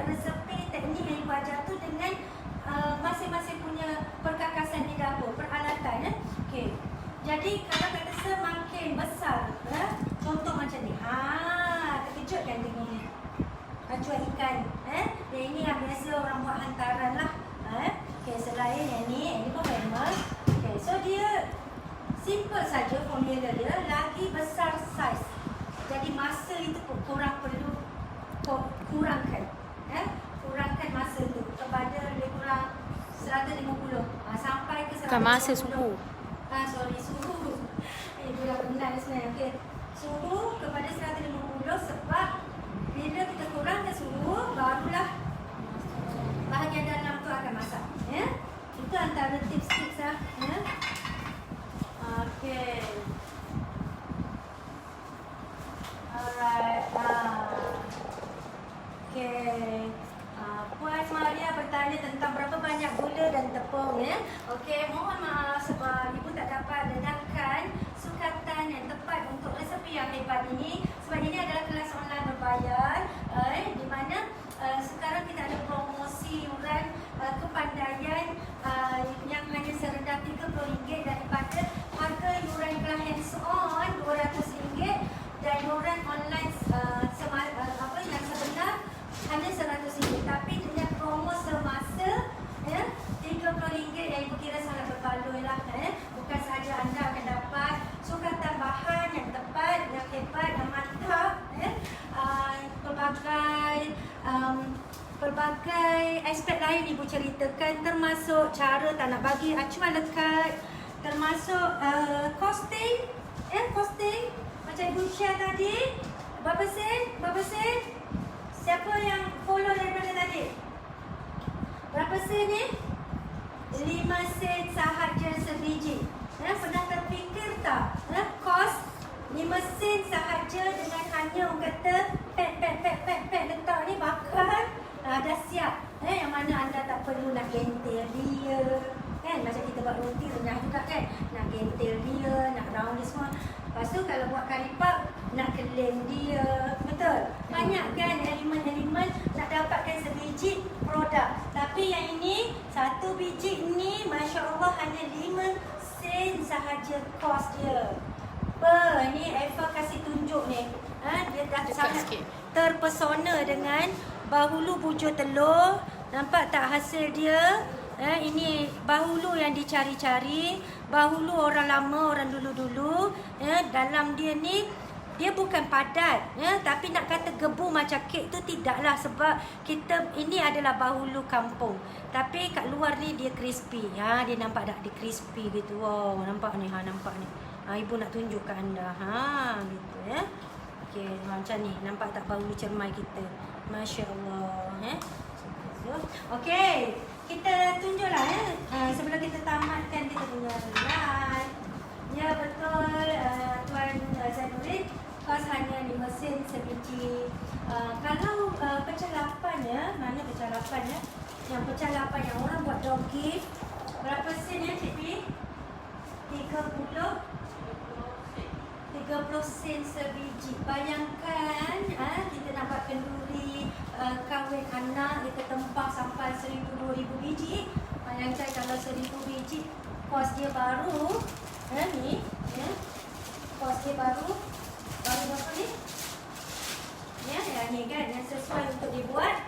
resepi teknik yang ibu ajar tu dengan masing-masing punya perkakasan di dapur, peralatan. Okey. Jadi kalau kata semakin besar, contoh macam ni. Terkejut kan tengok ni. Acuan ikan. Ini yang biasa orang buat hantaran lah. Okey, selain yang ni pun famous. Okey, so dia simple saja formula dia, lagi besar saiz. Jadi masa itu korang perlu kurangkan. Kurangkan masa tu kepada lebih kurang 150 sampai ke 150. Bukan masa, suhu. Suhu. Ibu dah benar sebenarnya. Okey. Suhu kepada 150 sebab bila kita kurangkan suhu, barulah bahagian dalam tu akan masak. Itu antara tips-tips lah. Okey. Alright. Okey. Puan Maria bertanya tentang berapa banyak gula dan tepung. Okey, mohon maaf sebab ibu tak dapat ledakan sukatan yang tepat untuk resepi yang hebat ini. Sebab ini adalah kelas online berbayar, di mana sekarang kita ada promosi yuran kepandaian yang hanya serendah RM30 daripada harga yuran kelas hands on RM200 dan yuran online yang sebenar hanya RM100. Tapi dengan promo semasa RM30 yang ibu kira sangat berbaloi lah. Bukan sahaja anda akan dapat sukatan bahan yang tepat, yang hebat, yang mantap, pelbagai aspek lain ibu ceritakan, termasuk cara tak nak bagi acuan lekat, termasuk costing macam ibu share tadi. Berapa sen? Siapa yang follow daripada tadi? Berapa sen ni? 5 sen sahaja sebiji. Pernah terfikir tak? Kos 5 sen sahaja dengan hanya orang kata pet letak ni bakar dah siap. Yang mana anda tak perlu nak gentil dia. Macam kita buat roti renyah juga kan. Nak gentil dia, nak round dia semua. Lepas tu kalau buat karipap, nak keleng dia. Betul? Banyak kan elemen-elemen nak dapatkan sebiji produk. Tapi yang ini, satu biji ni Masya Allah hanya 5 sen sahaja kos dia. Ni Eva kasih tunjuk ni. Dia dah sangat terpesona dengan bahulu bujur telur. Nampak tak hasil dia? Ini bahulu yang dicari-cari, bahulu orang lama, orang dulu-dulu. Dalam dia ni, dia bukan padat, tapi nak kata gebu macam kek tu tidaklah, sebab kita ini adalah bahulu kampung. Tapi kat luar ni dia crispy. Dia nampak tak dia crispy gitu. Wow, nampak ni, nampak ni. Ibu nak tunjuk kat anda. Gitu Okey, macam ni. Nampak tak bahulu cermai kita? Masya Allah. Okey. Kita tunjuklah sebelum kita tamatkan kita punya live. Ya betul Tuan Zainuddin, kos hanya 5 sen sebiji. Kalau pecah 8-nya, mana pecah 8-nya? Yang pecah 8 yang orang buat dog gift, berapa sen ya Cik Pi? 30 sen sebiji. Bayangkan kita nak buat kenduri kahwin anak, kita tempah sampai 1,000-2,000 biji. Bayangkan kalau 1,000 biji, kos dia baru ni, kos dia baru sesuai untuk dibuat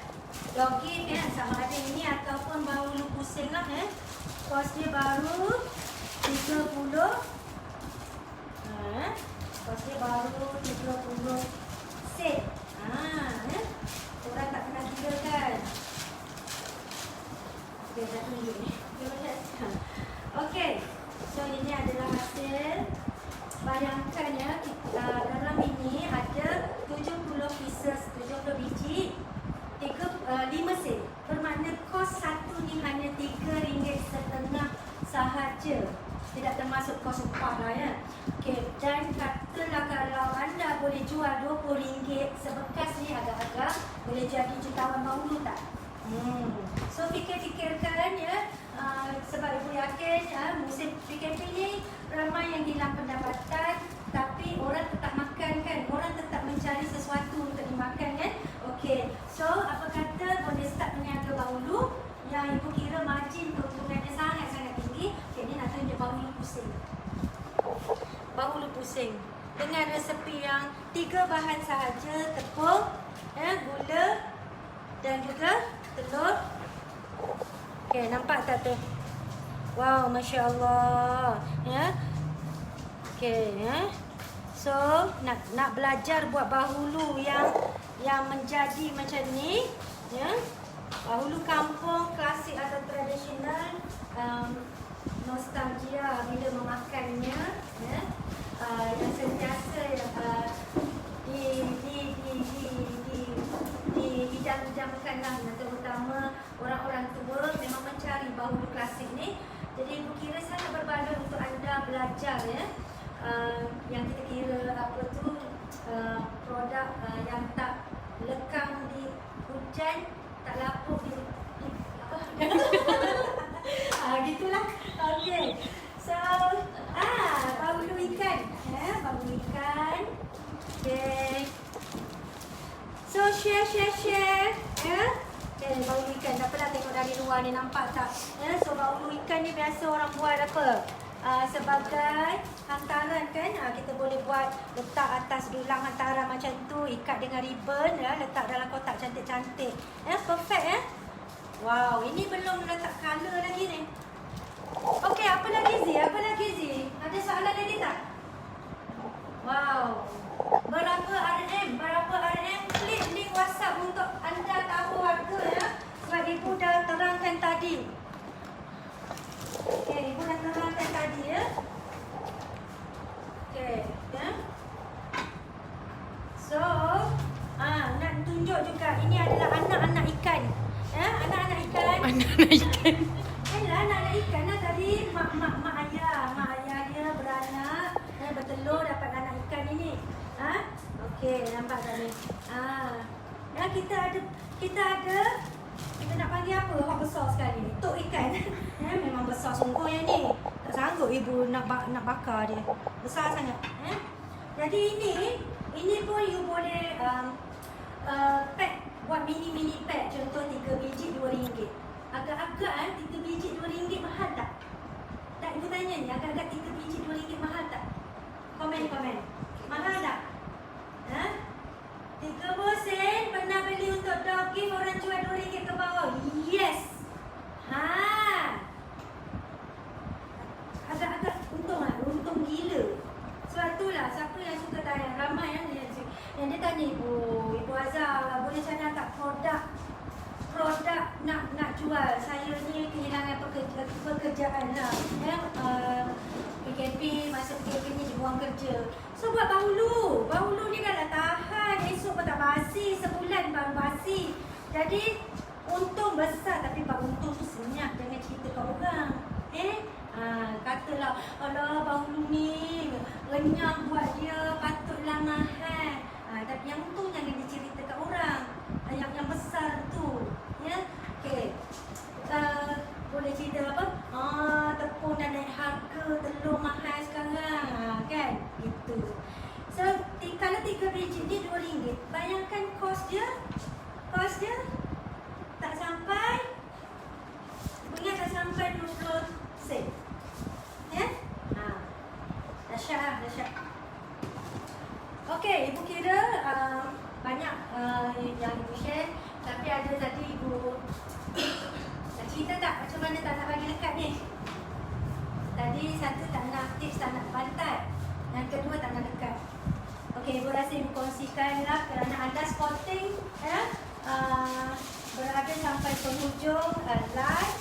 jogging sama ada ini ataupun bahulu pusing lah kos dia baru 30 kos dia baru 30 sen. Orang tak pernah kira kan. Okey, dah tunjuk ni. Okey, so ini adalah hasil. Bayangkan ya, dalam ini ada 70 pieces, 70 biji, 5 sen. Bermakna kos satu ni hanya RM3.50 sahaja. Tidak termasuk kos upah lah ya. Okey, dan katalah kalau anda boleh jual RM20 sebekas ni agak-agak boleh jadi jutawan bahulu tak? So fikir-fikirkan ya, sebab ibu yakin musim PKP ni ramai yang hilang pendapatan, tapi orang tetap makan kan, orang tetap mencari sesuatu untuk dimakan kan. Okey, so apa kata boleh start berniaga bahulu yang ibu kira margin keuntungannya sangat-sangat tinggi. Okey, ni nak tunjuk bahulu pusing. Bahulu pusing dengan resepi yang 3 bahan sahaja, tepung, gula dan juga telur. Okey, nampak tak tu? Wow, Masya Allah. Ya. Okey, ya. So, nak belajar buat bahulu yang menjadi macam ni, ya. Bahulu kampung klasik atau tradisional, nostalgia bila memakannya, ya. Yang sentiasa dihidangkan lah, terutama orang-orang tua memang mencari bahulu klasik ni. Jadi ibu kira sangat berbaloi untuk anda belajar ya. Yang kita kira apa tu produk yang tak lekang di hujan, tak lapuk di apa gitulah. Okey. So bahulu ikan bahulu ikan. Okey. So share bahulu ikan. Tak apalah tengok dari luar ni, nampak tak? So bahulu ikan ni biasa orang buat apa? Sebagai hantaran kan, kita boleh buat letak atas dulang hantaran macam tu, ikat dengan ribbon letak dalam kotak cantik-cantik. Perfect Wow, ini belum letak color lagi ni. Okey, apa lagi Zee? Ada soalan lagi tak? Wow. Berapa RM? Klik link WhatsApp untuk anda tahu harga ya. Sebab ibu dah terangkan tadi. Okey, ibu dah terangkan tadi ya. Okey, ya. So, nak tunjuk juga ini adalah anak-anak ikan. Anak-anak ikan. Anak-anak ikan lah tadi mak ayah dia beranak, bertelur dapat anak ikan ini. Okey, nampak tak ni? Kita nak panggil apa? Hak besar sekali ni. Tok ikan. Memang besar sungguh yang ni. Tak sanggup ibu nak bakar dia. Besar sangat. Jadi ini pun you boleh pack, buat mini pack. Contoh 3 biji RM2. Agak-agak 3 biji RM2 mahal tak? Tak, ibu tanya ni, agak-agak 3 biji RM2 mahal tak? Komen. Mahal tak? 30 sen pernah beli untuk dog gift, orang jual RM2 ke bawah. Yes. Agak-agak untung gila. Sebab itulah siapa yang suka tayang, ramai yang dia tanya Ibu Azhar, boleh saya tak produk nak jual. Saya ni kehilangan pekerjaan lah. PKP, masa PKP ni dibuang kerja. So buat bahulu ni dah tahan. Esok pun tak basi, sebulan baru basi. Jadi untung besar, tapi bab untung tu senyap. Jangan cerita kat orang. Katalah, alah bahulu ni renyah buat dia, patutlah mahal. Tapi yang untung jangan dicerita kat orang. Yang besar tu. Ya. Okey. Boleh cerita apa? Tepung dah naik harga, telur mahal sekarang. Kan? Gitu. So, kalau 3 biji ni RM2. Bayangkan kos dia tak sampai, ingat tak sampai 20 sen. Ya? Dahsyat. Okey, ibu kira banyak yang ibu share. Tapi ada tadi ibu nak cerita tak macam mana tak nak bagi lekat ni? Tadi satu tak nak tips, tak nak pantat. Yang kedua tak nak lekat. Okey, ibu rasa ibu kongsikanlah kerana anda spotting berada sampai penghujung live.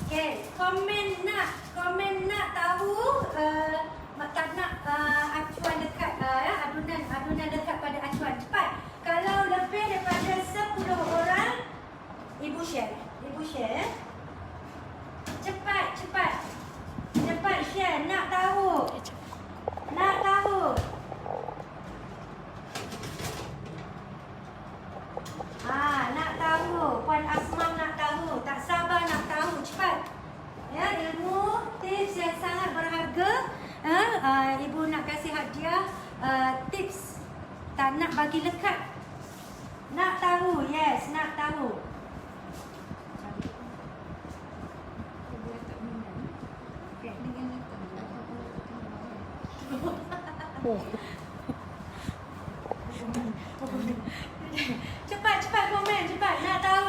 Okey, komen nak tahu tak nak acuan dekat adunan dekat pada acuan. Cepat. Kalau lebih daripada 10 orang ibu share. Cepat share. Nak tahu. Nak tahu. Puan Asmam nak tahu. Tak sabar nak tahu. Cepat. Ya, ilmu tips yang sangat berharga. Ibu nak kasih hadiah tips tak nak bagi lekat. Nak tahu. Yes, nak tahu. Oh. Cepat komen, cepat. Nak tahu.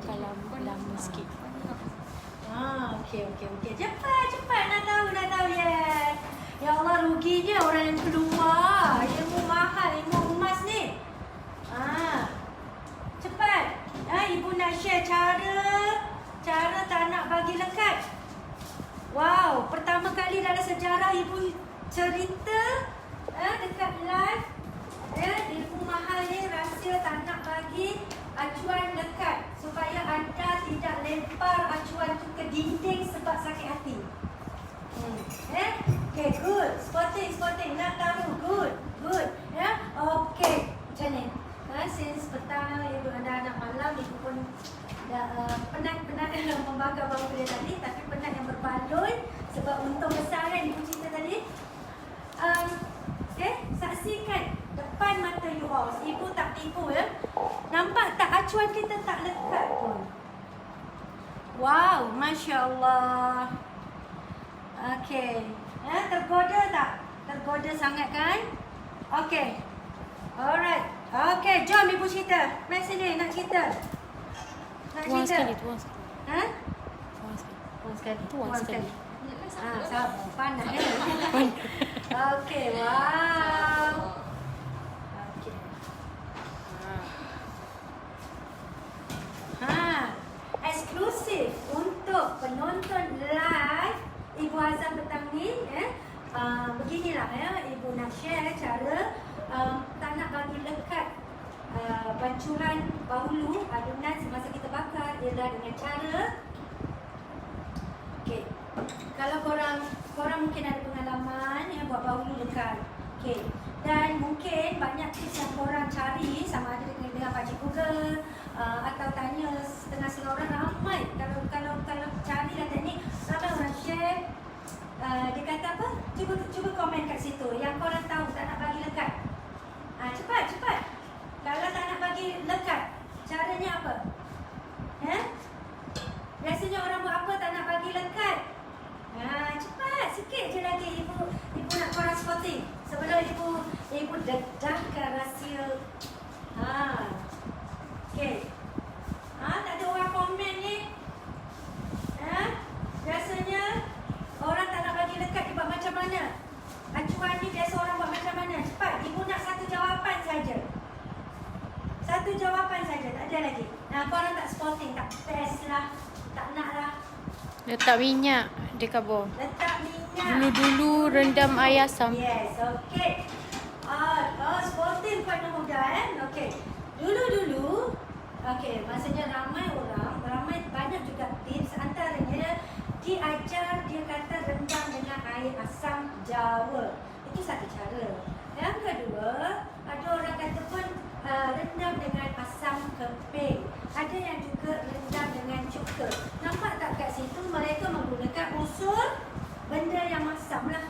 Kalau lama sikit. Okey. Cepat. Nak tahu. Yes. Ya Allah, ruginya orang yang keluar. Ilmu mahal, ilmu emas ni. Cepat. Ibu nak share cara tak nak bagi lekat. Wow, pertama kali dalam sejarah ibu cerita dekat live ilmu mahal ni, rahsia tak nak bagi acuan lekat supaya anda tidak lempar acuan tu ke dinding sebab sakit hati. Okay, good. Spotting. Nak tahu. Good. Okay, macam ni. Since petang ibu anda anak malam, ibu pun penat yang membakar bau dia tadi, tapi penat yang berbaloi sebab untung besar kan ibu cerita tadi. Okay, saksikan depan mata you all. Ibu tak tipu ya. Nampak tak acuan kita tak lekat pun. Wow, Masya Allah. Okay, tergoda tak? Tergoda sangat kan? Okay, alright. Okay, jom ibu cerita. Mari sini nak cerita. Tuan sekali. Tuan sekali. Sabar. Panas ya. Okey, wow. Okey. Eksklusif untuk penonton live Ibu Azam petang ni beginilah ibu nak share cara tak nak bagi lekat bancuran bahulu adunan semasa kita bakar ialah dengan cara okey. Kalau korang mungkin ada pengalaman buat bahulu lekat. Okey. Dan mungkin banyak tips yang korang cari sama ada dengan Pakcik Google atau tanya setengah orang ramai. Kalau carilah teknik, ramai orang share. Dia kata apa? Cuba komen kat situ yang korang tahu tak nak bagi lekat. Cepat. Kalau tak nak bagi lekat, caranya apa? Biasanya orang buat apa tak nak bagi lekat? Cepat sikit je lagi ibu nak korang spotting sebelum ibu dedahkan rahsia. Okey. Tak ada orang komen ni. Biasanya orang tak nak bagi lekat dia buat macam mana? Acuan ni biasa orang buat macam mana? Cepat, ibu nak satu jawapan saja. Satu jawapan saja, tak ada lagi. Korang tak spotting, tak best lah. Tak nak lah. Letak minyak di kabur. Letak minyak. Dulu rendam air asam. Yes, okey. Spotting pada muda okey. Dulu okey, maksudnya ramai banyak juga tips, antaranya diajar dia kata rendam dengan air asam Jawa. Itu satu cara. Yang kedua, ada orang kata pun rendam dengan asam keping. Ada yang juga rendam dengan cuka. Nampak tak kat situ mereka menggunakan unsur benda yang masam lah.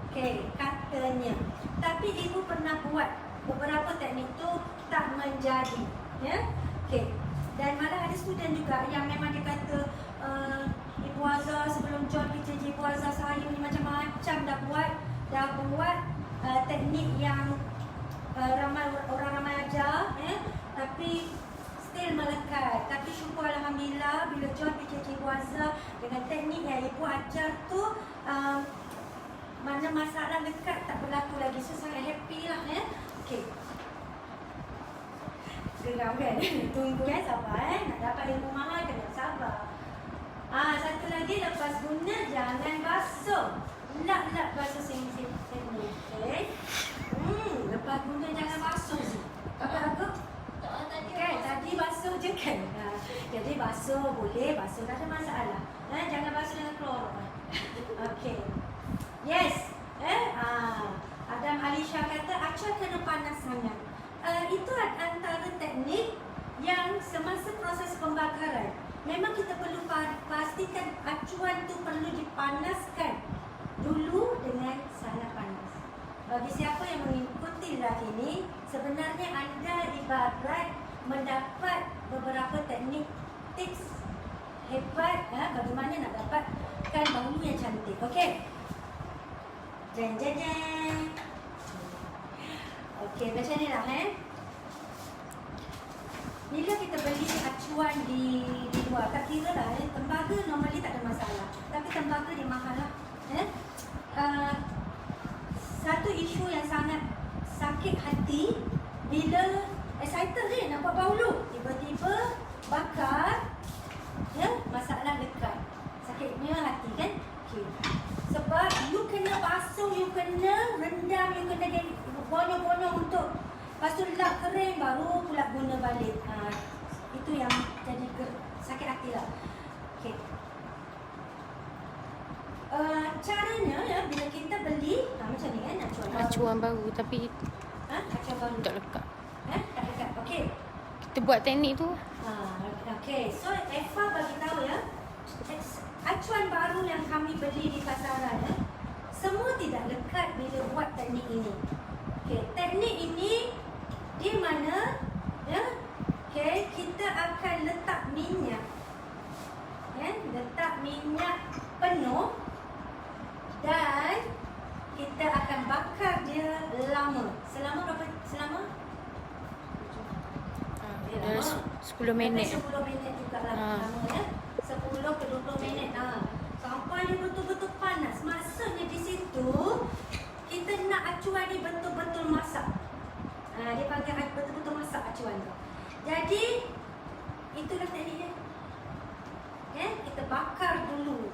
Okey, katanya. Tapi ibu pernah buat beberapa teknik tu tak menjadi. Okey. Dan malah ada student juga yang memang dia kata Ibu Azhar sebelum join PJJ Ibu Azhar saya ni macam-macam dah buat teknik yang orang ramai ajar, tapi still melekat. Tapi syukur alhamdulillah bila join PJJ Ibu Azhar dengan teknik yang Ibu ajar tu mana masalah lekat tak berlaku lagi. So sangat happy lah. Okey. Geram kan? Tunggu sabar nak dapat ilmu mahal kena sabar. Satu lagi, lepas guna jangan basuh. Lap basuh sini. Okey. Lepas guna jangan basuh. Apa? Kan tadi basuh je kan. Jadi basuh boleh, basuh tak ada masalah. Jangan basuh dengan kloro. Okey. Yes. Adam Alisha kata acar kena panas sangat. Itu antara teknik yang semasa proses pembakaran memang kita perlu pastikan acuan tu perlu dipanaskan dulu dengan sangat panas. Bagi siapa yang mengikuti live ini, sebenarnya anda ibarat mendapat beberapa teknik tips hebat bagaimana nak dapatkan bau yang cantik. Okey. Jeng. Okey, macam ni lah bila kita beli acuan di luar, tak kira lah tembaga normally tak ada masalah. Tapi tembaga dia mahal lah. Satu isu yang sangat sakit hati bila excited je nak buat bahulu, tiba-tiba bakar, masalah lekat. Sakitnya hati kan? Okay. Sebab you kena basuh, you kena rendam, you kena bonyong-bonyong untuk lepas tu lap kering baru pula guna balik. Itu yang jadi sakit hati lah. Okay. Caranya bila kita beli macam ni kan, Acuan baru tapi acuan baru tak lekat. Tak lekat. Okey. Kita buat teknik tu. Okey. So Eva bagi tahu acuan baru yang kami beli di pasaran semua tidak lekat bila buat teknik ini. Okey, teknik ini di mana kita akan letak minyak. Letak minyak penuh dan kita akan bakar dia lama. Selama berapa? Selama? Dah 10 minit. 10 minit juga lama 10 ke 20 minit sampai dia betul-betul panas. Maksudnya di situ kita nak acuan ni betul-betul masak. Dia panggil betul-betul masak acuan tu. Jadi itulah tekniknya. Kita bakar dulu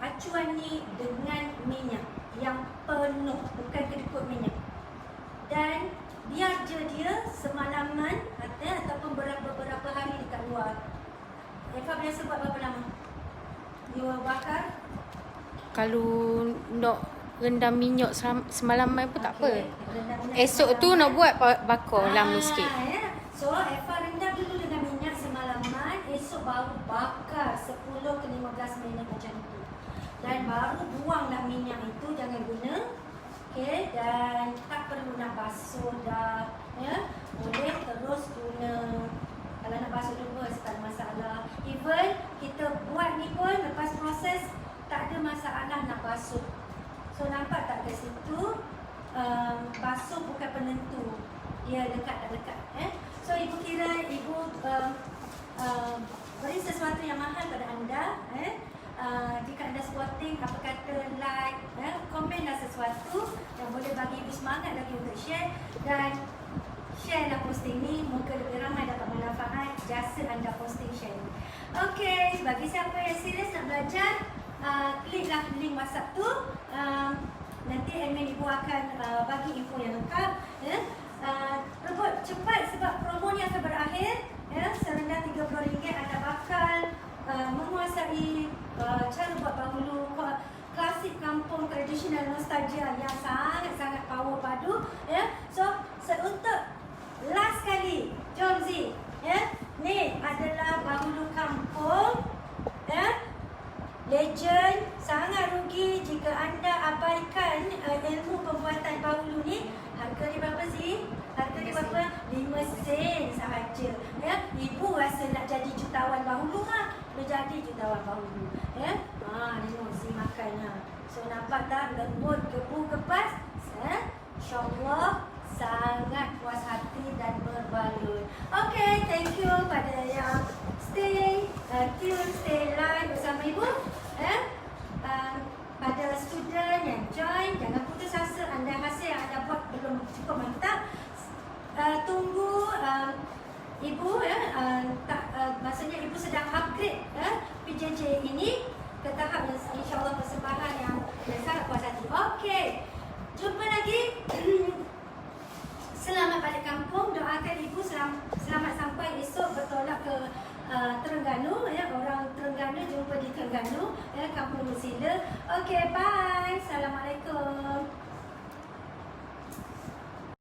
acuan ni dengan minyak yang penuh, bukan kedekut minyak. Dan biar je dia semalaman ataupun beberapa hari dekat luar. Eva biasa buat berapa lama? You bakar? Kalau nak rendam minyak semalaman pun tak apa. Rendam Esok tu nak buat bakar lama sikit. So Eva rendam dulu dengan minyak semalaman, esok baru bakar 10 ke 15 minit macam tu. Dan baru buanglah minyak itu, jangan guna. Okey, dan tak perlu nak basuh dah. Boleh terus guna. Kalau nak basuh dulu tak ada masalah. Even kita buat ni pun lepas proses tak ada masalah nak basuh. So nampak tak kat situ basuh bukan penentu. Dia lekat tak lekat. So ibu kira ibu beri sesuatu yang mahal pada anda. Jika anda supporting, apa kata like, komenlah sesuatu yang boleh bagi ibu semangat lagi untuk share. Dan sharelah posting ni, moga lebih ramai dapat manfaat jasa anda posting share ni. Okey, bagi siapa yang serius nak belajar, kliklah link WhatsApp tu. Nanti admin ibu akan bagi info yang lengkap. Rebut cepat sebab promo ni akan berakhir. Serendah RM30 anda bakal menguasai cara buat bahulu klasik kampung tradisional nostalgia yang sangat-sangat power padu. So untuk last kali, jom Z. Ni adalah bahulu kampung. Legend. Sangat rugi jika anda abaikan ilmu pembuatan bahulu ni. Harga dia berapa Z? Harga dia berapa? 5 sen sahaja. Ibu rasa nak jadi jutawan Bahulu. Ya. Tengok si makannya. So nampak tak lembut, gebu, kepas? InsyaAllah sangat puas hati dan berbaloi. Okay, thank you pada yang stay tune, stay live bersama Ibu. Pada student yang join, jangan putus asa. Anda hasil yang anda buat belum cukup mantap. Tunggu Ibu maksudnya Ibu sedang upgrade PJJ ini ke tahap yang insyaAllah persembahan yang sangat puas hati. Okay, jumpa lagi. Selamat balik kampung. Doakan Ibu selamat sampai esok bertolak ke Terengganu. Orang Terengganu jumpa di Terengganu, Kampung New Zealand. Okay, bye. Assalamualaikum.